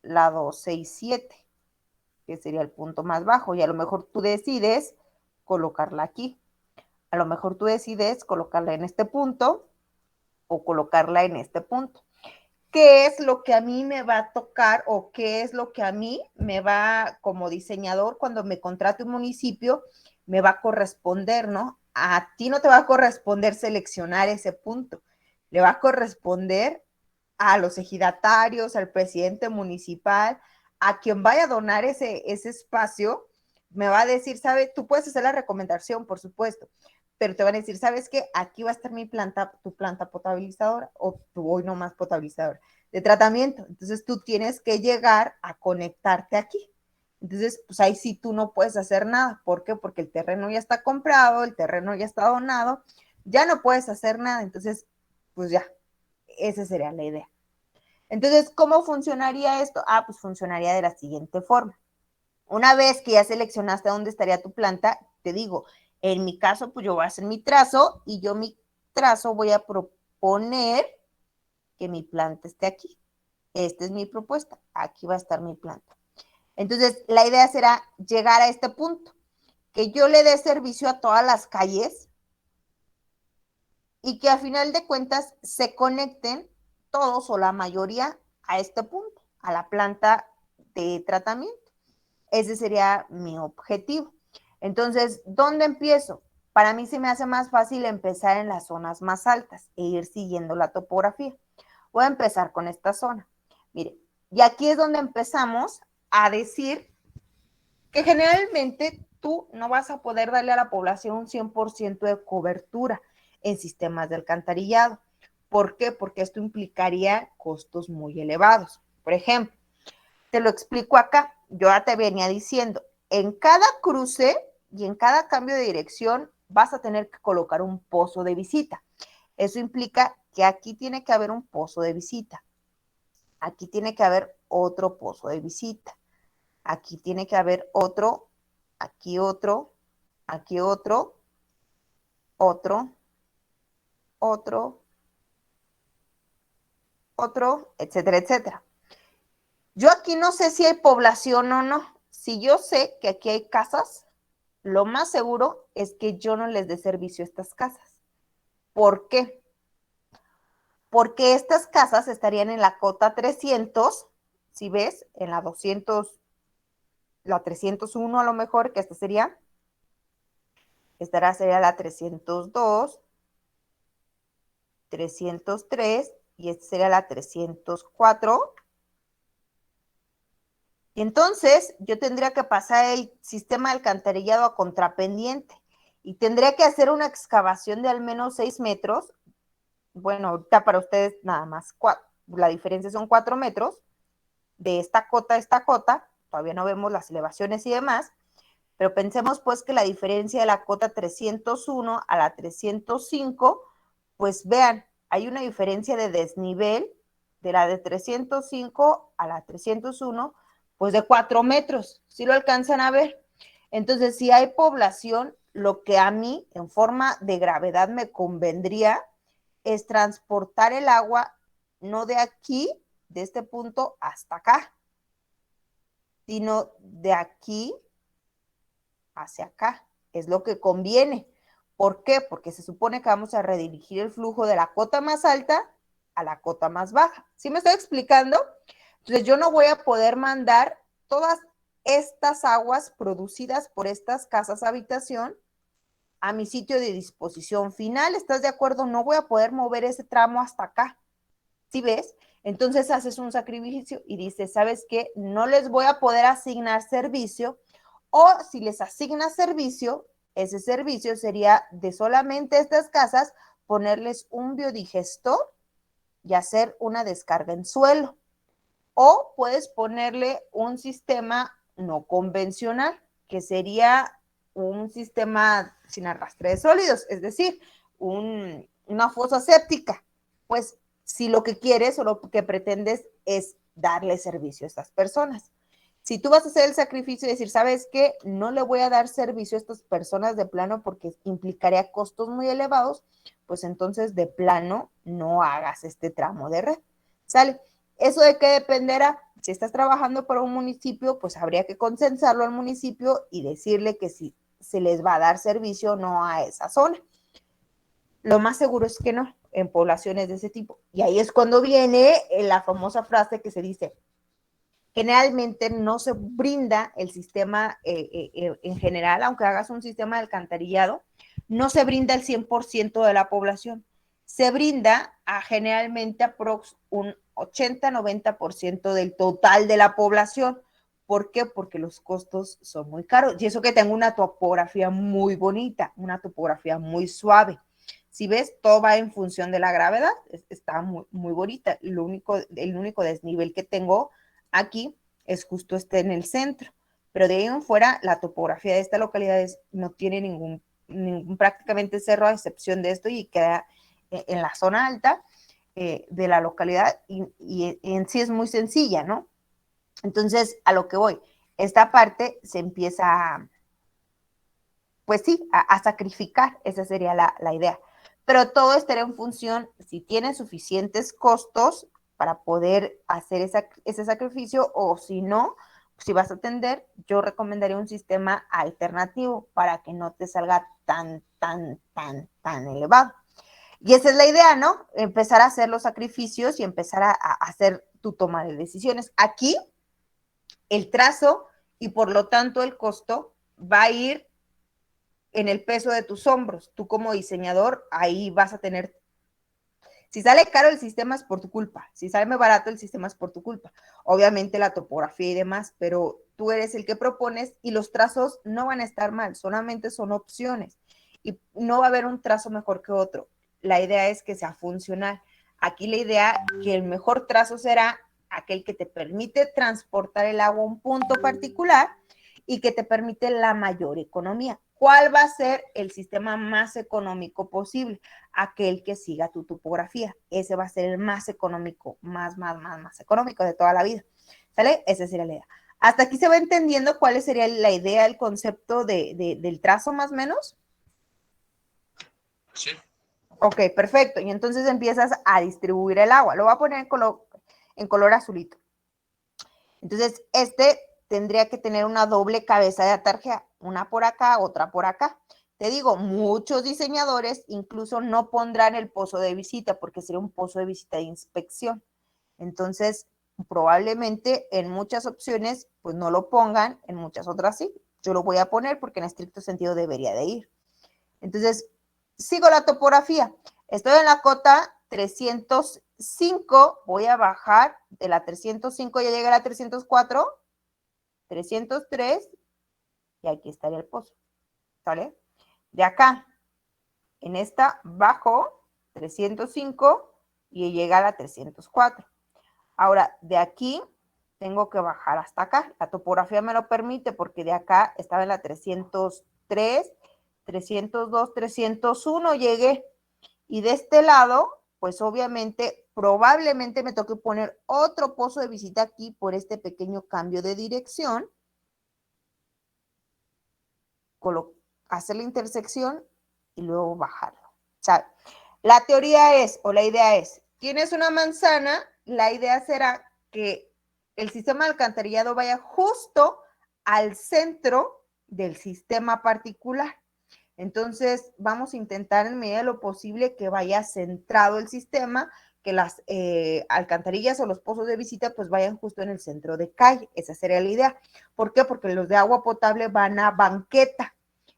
la 267, que sería el punto más bajo, y a lo mejor tú decides colocarla aquí. A lo mejor tú decides colocarla en este punto, o colocarla en este punto. ¿Qué es lo que a mí me va a tocar o qué es lo que a mí me va, como diseñador, cuando me contrate un municipio, me va a corresponder, ¿no? A ti no te va a corresponder seleccionar ese punto, le va a corresponder a los ejidatarios, al presidente municipal, a quien vaya a donar ese espacio, me va a decir, ¿sabe? Tú puedes hacer la recomendación, por supuesto, pero te van a decir, ¿sabes qué? Aquí va a estar mi planta, tu planta potabilizadora o tu hoy no más potabilizadora de tratamiento. Entonces tú tienes que llegar a conectarte aquí. Entonces, pues ahí sí tú no puedes hacer nada. ¿Por qué? Porque el terreno ya está comprado, el terreno ya está donado, ya no puedes hacer nada. Entonces, pues ya, esa sería la idea. Entonces, ¿cómo funcionaría esto? Pues funcionaría de la siguiente forma. Una vez que ya seleccionaste dónde estaría tu planta, te digo, en mi caso, pues yo voy a hacer mi trazo y yo mi trazo voy a proponer que mi planta esté aquí. Esta es mi propuesta. Aquí va a estar mi planta. Entonces, la idea será llegar a este punto, que yo le dé servicio a todas las calles y que a final de cuentas se conecten todos o la mayoría a este punto, a la planta de tratamiento. Ese sería mi objetivo. Entonces, ¿dónde empiezo? Para mí se me hace más fácil empezar en las zonas más altas e ir siguiendo la topografía. Voy a empezar con esta zona. Mire, y aquí es donde empezamos a decir que generalmente tú no vas a poder darle a la población un 100% de cobertura en sistemas de alcantarillado. ¿Por qué? Porque esto implicaría costos muy elevados. Por ejemplo, te lo explico acá. Yo ya te venía diciendo, en cada cruce y en cada cambio de dirección vas a tener que colocar un pozo de visita. Eso implica que aquí tiene que haber un pozo de visita. Aquí tiene que haber otro pozo de visita. Aquí tiene que haber otro, aquí otro, aquí otro, otro, otro, etcétera, etcétera. Yo aquí no sé si hay población o no. Si yo sé que aquí hay casas, lo más seguro es que yo no les dé servicio a estas casas. ¿Por qué? Porque estas casas estarían en la cota 300, si ves, en la 200, la 301 a lo mejor, que esta sería la 302, 303 y esta sería la 304. Y entonces yo tendría que pasar el sistema de alcantarillado a contrapendiente y tendría que hacer una excavación de al menos 6 metros. Bueno, ahorita para ustedes nada más, la diferencia son 4 metros de esta cota a esta cota. Todavía no vemos las elevaciones y demás, pero pensemos pues que la diferencia de la cota 301 a la 305, pues vean, hay una diferencia de desnivel de la de 305 a la 301, pues de 4 metros, ¿sí lo alcanzan a ver? Entonces, si hay población, lo que a mí en forma de gravedad me convendría es transportar el agua no de aquí, de este punto hasta acá, sino de aquí hacia acá. Es lo que conviene. ¿Por qué? Porque se supone que vamos a redirigir el flujo de la cota más alta a la cota más baja. ¿Sí me estoy explicando? Entonces yo no voy a poder mandar todas estas aguas producidas por estas casas habitación a mi sitio de disposición final. ¿Estás de acuerdo? No voy a poder mover ese tramo hasta acá. ¿Sí ves? Entonces haces un sacrificio y dices, ¿sabes qué? No les voy a poder asignar servicio, o si les asignas servicio, ese servicio sería de solamente estas casas ponerles un biodigestor y hacer una descarga en suelo. O puedes ponerle un sistema no convencional, que sería un sistema sin arrastre de sólidos, es decir, una fosa séptica. Pues si lo que quieres o lo que pretendes es darle servicio a estas personas. Si tú vas a hacer el sacrificio y decir, ¿sabes qué? No le voy a dar servicio a estas personas de plano porque implicaría costos muy elevados, pues entonces de plano no hagas este tramo de red. ¿Sale? ¿Eso de qué dependerá? Si estás trabajando para un municipio, pues habría que consensarlo al municipio y decirle que si se les va a dar servicio o no a esa zona. Lo más seguro es que no, en poblaciones de ese tipo. Y ahí es cuando viene la famosa frase que se dice, generalmente no se brinda el sistema en general, aunque hagas un sistema de alcantarillado, no se brinda el 100% de la población. Se brinda a generalmente aprox un 80-90% del total de la población. ¿Por qué? Porque los costos son muy caros. Y eso que tengo una topografía muy bonita, una topografía muy suave. Si ves, todo va en función de la gravedad. Está muy, muy bonita. El único desnivel que tengo aquí es justo en el centro. Pero de ahí en fuera, la topografía de esta localidad no tiene ningún prácticamente cerro, a excepción de esto, y queda en la zona alta de la localidad, y en sí es muy sencilla, ¿no? Entonces, a lo que voy, esta parte se empieza, pues sí, a sacrificar, esa sería la idea. Pero todo estará en función, si tienes suficientes costos para poder hacer ese sacrificio, o si no, si vas a atender, yo recomendaría un sistema alternativo para que no te salga tan elevado. Y esa es la idea, ¿no? Empezar a hacer los sacrificios y empezar a hacer tu toma de decisiones. Aquí, el trazo y por lo tanto el costo va a ir en el peso de tus hombros. Tú como diseñador, ahí vas a tener, si sale caro el sistema es por tu culpa, si sale barato el sistema es por tu culpa. Obviamente la topografía y demás, pero tú eres el que propones y los trazos no van a estar mal, solamente son opciones y no va a haber un trazo mejor que otro. La idea es que sea funcional. Aquí la idea que el mejor trazo será aquel que te permite transportar el agua a un punto particular y que te permite la mayor economía. ¿Cuál va a ser el sistema más económico posible? Aquel que siga tu topografía. Ese va a ser el más económico, más económico de toda la vida. ¿Sale? Esa sería la idea. ¿Hasta aquí se va entendiendo cuál sería la idea, el concepto del trazo más o menos? Sí. Ok, perfecto. Y entonces empiezas a distribuir el agua. Lo voy a poner en color azulito. Entonces, tendría que tener una doble cabeza de atarjea, una por acá, otra por acá. Te digo, muchos diseñadores incluso no pondrán el pozo de visita porque sería un pozo de visita de inspección. Entonces, probablemente en muchas opciones, pues no lo pongan, en muchas otras sí. Yo lo voy a poner porque en estricto sentido debería de ir. Entonces, sigo la topografía. Estoy en la cota 305, voy a bajar de la 305, ya llegué a la 304, 303, y aquí estaría el pozo, ¿sale? De acá, en esta, bajo 305 y llega a la 304. Ahora, de aquí, tengo que bajar hasta acá. La topografía me lo permite porque de acá estaba en la 303, 302, 301, llegué. Y de este lado, pues obviamente, probablemente me toque poner otro pozo de visita aquí por este pequeño cambio de dirección. Hacer la intersección y luego bajarlo. O sea, la teoría es, o la idea es, tienes una manzana, la idea será que el sistema de alcantarillado vaya justo al centro del sistema particular. Entonces, vamos a intentar en medida de lo posible que vaya centrado el sistema, que las alcantarillas o los pozos de visita pues vayan justo en el centro de calle. Esa sería la idea. ¿Por qué? Porque los de agua potable van a banqueta.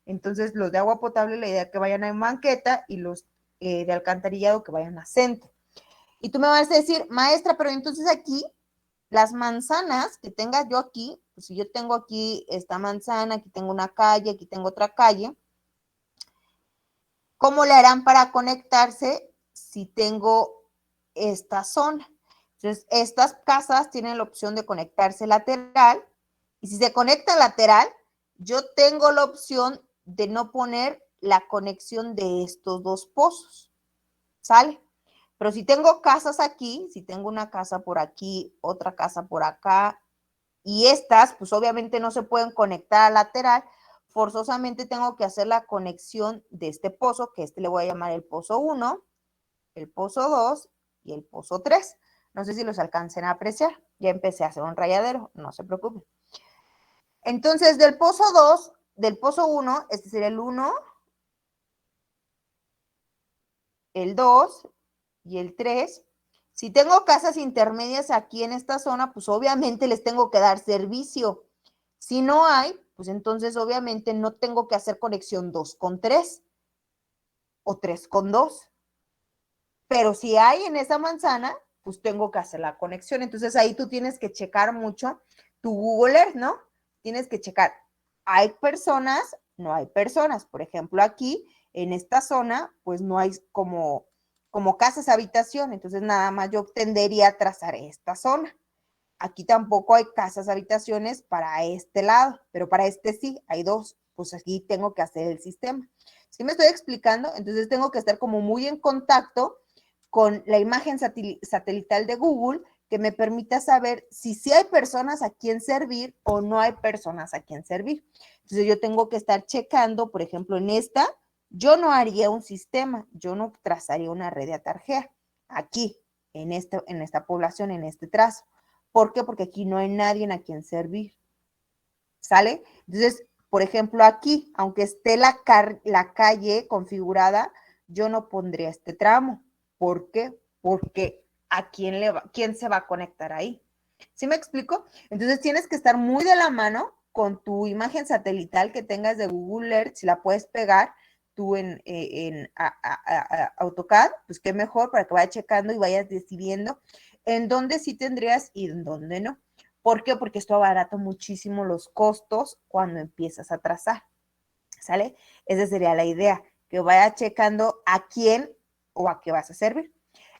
Entonces, los de agua potable, la idea es que vayan a banqueta y los de alcantarillado que vayan a centro. Y tú me vas a decir, maestra, pero entonces aquí, las manzanas que tenga yo aquí, pues si yo tengo aquí esta manzana, aquí tengo una calle, aquí tengo otra calle, ¿cómo le harán para conectarse si tengo esta zona? Entonces, estas casas tienen la opción de conectarse lateral, y si se conecta lateral, yo tengo la opción de no poner la conexión de estos dos pozos, ¿sale? Pero si tengo casas aquí, si tengo una casa por aquí, otra casa por acá, y estas, pues obviamente no se pueden conectar a lateral, forzosamente tengo que hacer la conexión de este pozo, que le voy a llamar el pozo 1, el pozo 2 y el pozo 3. No sé si los alcancen a apreciar. Ya empecé a hacer un rayadero, no se preocupen. Entonces, del pozo 2, del pozo 1, este sería el 1, el 2 y el 3. Si tengo casas intermedias aquí en esta zona, pues obviamente les tengo que dar servicio. Si no hay, pues entonces obviamente no tengo que hacer conexión 2 con 3 o 3 con 2. Pero si hay en esa manzana, pues tengo que hacer la conexión. Entonces ahí tú tienes que checar mucho tu Google Earth, ¿no? Tienes que checar, ¿hay personas? No hay personas. Por ejemplo, aquí en esta zona, pues no hay como casas habitación. Entonces nada más yo tendería a trazar esta zona. Aquí tampoco hay casas habitaciones para este lado, pero para este sí, hay dos. Pues aquí tengo que hacer el sistema. ¿Sí me estoy explicando? Entonces tengo que estar como muy en contacto con la imagen satelital de Google que me permita saber si sí hay personas a quien servir o no hay personas a quien servir. Entonces yo tengo que estar checando, por ejemplo, en esta, yo no haría un sistema, yo no trazaría una red de atarjea aquí, en esta población, en este trazo. ¿Por qué? Porque aquí no hay nadie a quien servir. ¿Sale? Entonces, por ejemplo, aquí, aunque esté la calle configurada, yo no pondría este tramo. ¿Por qué? Porque ¿a quién se va a conectar ahí? ¿Sí me explico? Entonces tienes que estar muy de la mano con tu imagen satelital que tengas de Google Earth, si la puedes pegar tú en AutoCAD, pues qué mejor para que vayas checando y vayas decidiendo en dónde sí tendrías y en dónde no. ¿Por qué? Porque esto abarata muchísimo los costos cuando empiezas a trazar, ¿sale? Esa sería la idea, que vaya checando a quién o a qué vas a servir.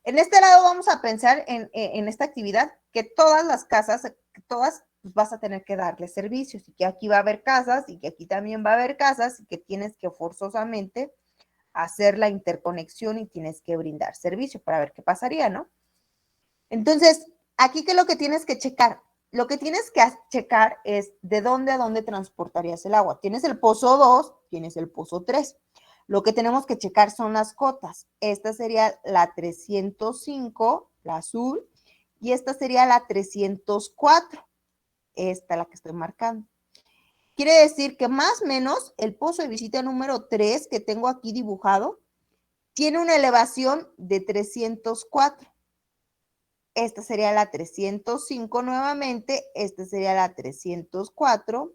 En este lado vamos a pensar en esta actividad, que todas las casas, todas pues vas a tener que darle servicios, y que aquí va a haber casas, y que aquí también va a haber casas, y que tienes que forzosamente hacer la interconexión y tienes que brindar servicio para ver qué pasaría, ¿no? Entonces, aquí, ¿qué es lo que tienes que checar? Lo que tienes que checar es de dónde a dónde transportarías el agua. Tienes el pozo 2, tienes el pozo 3. Lo que tenemos que checar son las cotas. Esta sería la 305, la azul, y esta sería la 304. Esta la que estoy marcando. Quiere decir que más o menos el pozo de visita número 3 que tengo aquí dibujado tiene una elevación de 304. Esta sería la 305 nuevamente, esta sería la 304,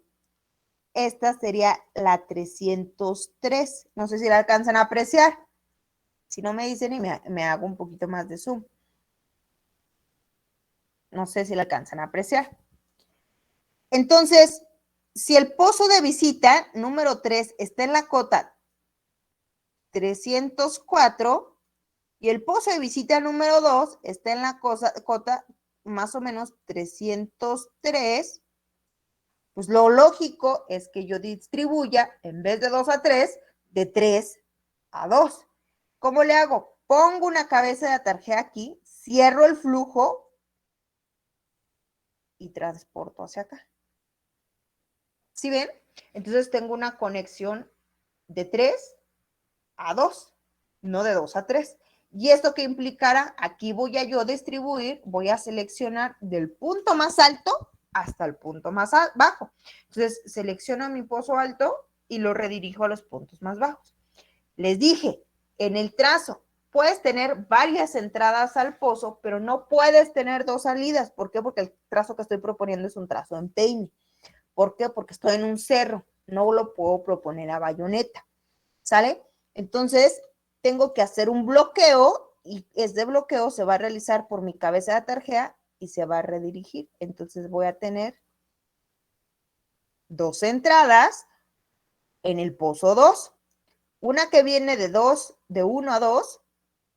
esta sería la 303. No sé si la alcanzan a apreciar. Si no me dicen y me hago un poquito más de zoom. No sé si la alcanzan a apreciar. Entonces, si el pozo de visita número 3 está en la cota 304 y el pozo de visita número 2 está en la cota más o menos 303, pues lo lógico es que yo distribuya, en vez de 2 a 3, de 3 a 2. ¿Cómo le hago? Pongo una cabeza de tarjeta aquí, cierro el flujo y transporto hacia acá. ¿Sí ven? Entonces tengo una conexión de 3 a 2, no de 2 a 3. ¿Y esto qué implicará? Aquí voy a yo distribuir, voy a seleccionar del punto más alto hasta el punto más bajo. Entonces, selecciono mi pozo alto y lo redirijo a los puntos más bajos. Les dije, en el trazo, puedes tener varias entradas al pozo, pero no puedes tener dos salidas. ¿Por qué? Porque el trazo que estoy proponiendo es un trazo en peine. ¿Por qué? Porque estoy en un cerro, no lo puedo proponer a bayoneta, ¿sale? Entonces, tengo que hacer un bloqueo y ese bloqueo se va a realizar por mi cabeza de tarjeta y se va a redirigir. Entonces, voy a tener dos entradas en el pozo 2. Una que viene de 1 a 2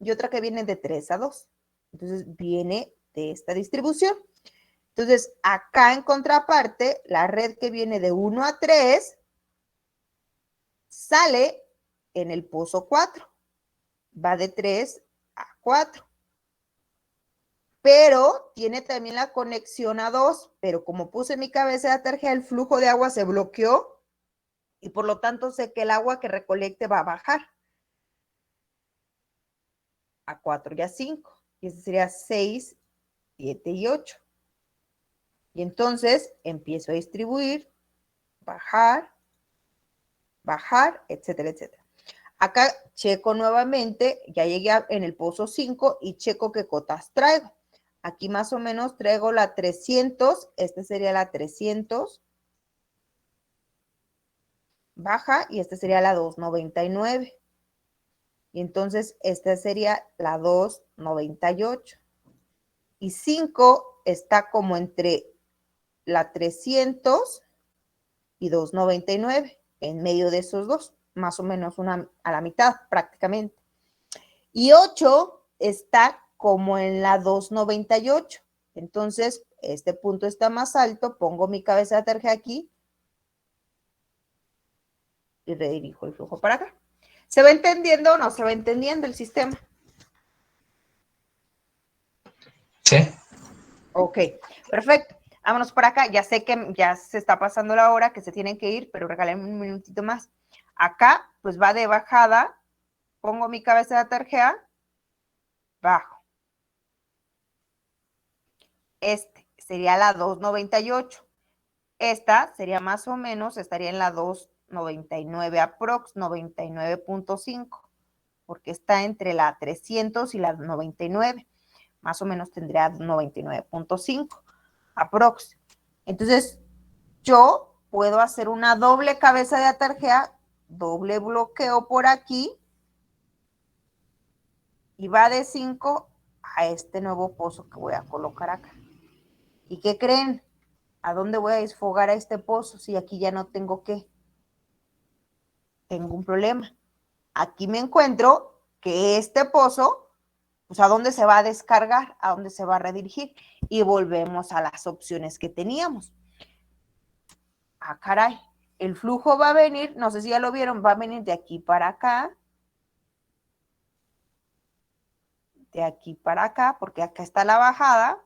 y otra que viene de 3 a 2. Entonces, viene de esta distribución. Entonces, acá en contraparte, la red que viene de 1 a 3 sale en el pozo 4. Va de 3 a 4. Pero tiene también la conexión a 2. Pero como puse mi cabeza de tarjeta, el flujo de agua se bloqueó y por lo tanto sé que el agua que recolecte va a bajar a 4 y a 5. Y ese sería 6, 7 y 8. Y entonces empiezo a distribuir, bajar, bajar, etcétera, etcétera. Acá checo nuevamente, ya llegué en el pozo 5 y checo qué cotas traigo. Aquí más o menos traigo la 300, esta sería la 300 baja y esta sería la 299. Y entonces esta sería la 298. Y 5 está como entre la 300 y 299, en medio de esos dos, más o menos a la mitad prácticamente. Y 8 está como en la 298. Entonces, este punto está más alto, pongo mi cabeza de tarjeta aquí y redirijo el flujo para acá. ¿Se va entendiendo o no se va entendiendo el sistema? Sí. Ok, perfecto. Vámonos para acá. Ya sé que ya se está pasando la hora, que se tienen que ir, pero regálenme un minutito más. Acá, pues va de bajada. Pongo mi cabeza de tarjeta, bajo. Este sería la 298. Esta sería más o menos, estaría en la 299 aprox, 99.5, porque está entre la 300 y la 99. Más o menos tendría 99.5 aprox. Entonces, yo puedo hacer una doble cabeza de tarjeta, doble bloqueo por aquí, y va de 5 a este nuevo pozo que voy a colocar acá. ¿Y qué creen? ¿A dónde voy a desfogar a este pozo si aquí ya no tengo qué? Tengo un problema. Aquí me encuentro que este pozo, pues ¿a dónde se va a descargar? ¿A dónde se va a redirigir? Y volvemos a las opciones que teníamos. Ah, caray, el flujo va a venir, no sé si ya lo vieron, va a venir de aquí para acá, de aquí para acá, porque acá está la bajada.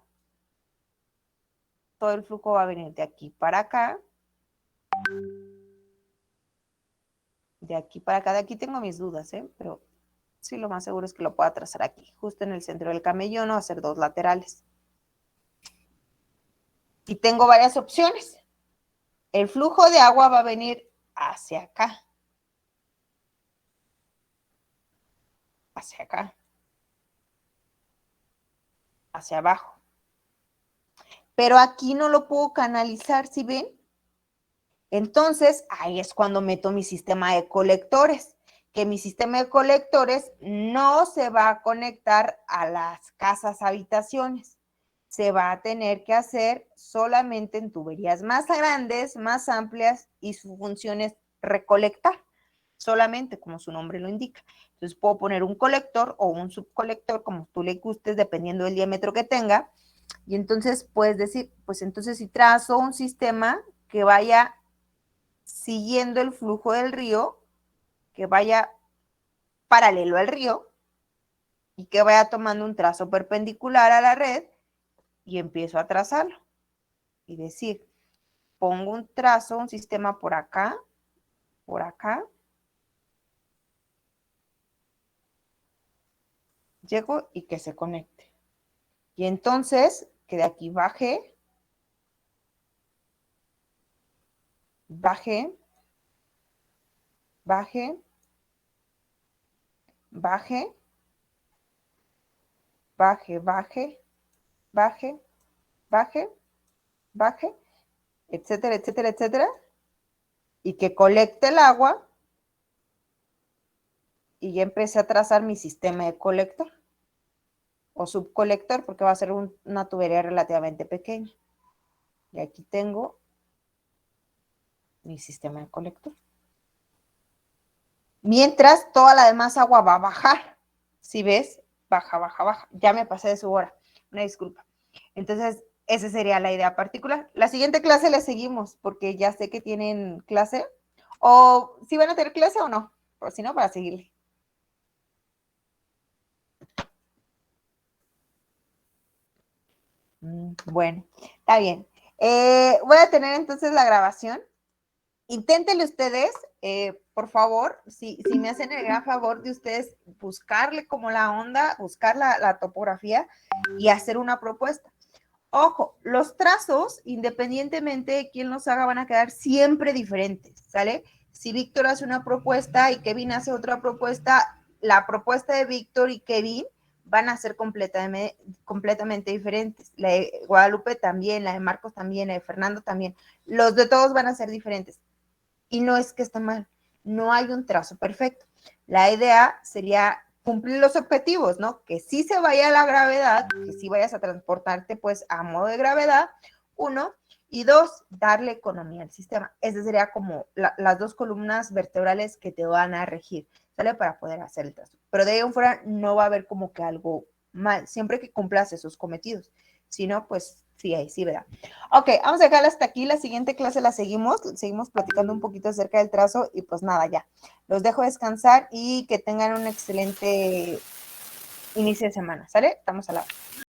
Todo el flujo va a venir de aquí para acá. De aquí para acá, de aquí tengo mis dudas, pero sí, lo más seguro es que lo pueda trazar aquí, justo en el centro del camellón, o hacer dos laterales. Y tengo varias opciones. El flujo de agua va a venir hacia acá. Hacia acá. Hacia abajo. Pero aquí no lo puedo canalizar, ¿sí ven? Entonces, ahí es cuando meto mi sistema de colectores, que mi sistema de colectores no se va a conectar a las casas habitaciones. Se va a tener que hacer solamente en tuberías más grandes, más amplias, y su función es recolectar, solamente como su nombre lo indica. Entonces puedo poner un colector o un subcolector, como tú le gustes, dependiendo del diámetro que tenga, y entonces puedes decir, pues entonces si trazo un sistema que vaya siguiendo el flujo del río, que vaya paralelo al río y que vaya tomando un trazo perpendicular a la red, y empiezo a trazarlo y decir, pongo un trazo, un sistema por acá, llego y que se conecte. Y entonces, que de aquí baje, baje, baje, baje, baje, baje, baje, baje, baje, etcétera, etcétera, etcétera, y que colecte el agua, y ya empecé a trazar mi sistema de colector o subcolector, porque va a ser una tubería relativamente pequeña. Y aquí tengo mi sistema de colector. Mientras toda la demás agua va a bajar. Si ves, baja, baja, baja. Ya me pasé de su hora. Una disculpa. Entonces, esa sería la idea particular. La siguiente clase la seguimos, porque ya sé que tienen clase. O si van a tener clase o no. Por si no, para seguirle. Bueno, está bien. Voy a tener entonces la grabación. Inténtenle ustedes, por favor, si me hacen el gran favor de ustedes buscarle como la onda, buscar la topografía y hacer una propuesta. Ojo, los trazos, independientemente de quién los haga, van a quedar siempre diferentes, ¿sale? Si Víctor hace una propuesta y Kevin hace otra propuesta, la propuesta de Víctor y Kevin van a ser completamente diferentes. La de Guadalupe también, la de Marcos también, la de Fernando también. Los de todos van a ser diferentes. Y no es que esté mal, no hay un trazo perfecto. La idea sería cumplir los objetivos, ¿no? Que sí se vaya a la gravedad, que sí vayas a transportarte pues a modo de gravedad, 1, y 2, darle economía al sistema. Esas serían como las 2 columnas vertebrales que te van a regir, ¿sale? Para poder hacer el trazo. Pero de ahí en fuera no va a haber como que algo mal, siempre que cumplas esos cometidos. Si no, pues sí, ahí sí, ¿verdad? Ok, vamos a dejar hasta aquí. La siguiente clase la seguimos platicando un poquito acerca del trazo y pues nada, ya. Los dejo descansar y que tengan un excelente inicio de semana, ¿sale? Estamos al lado.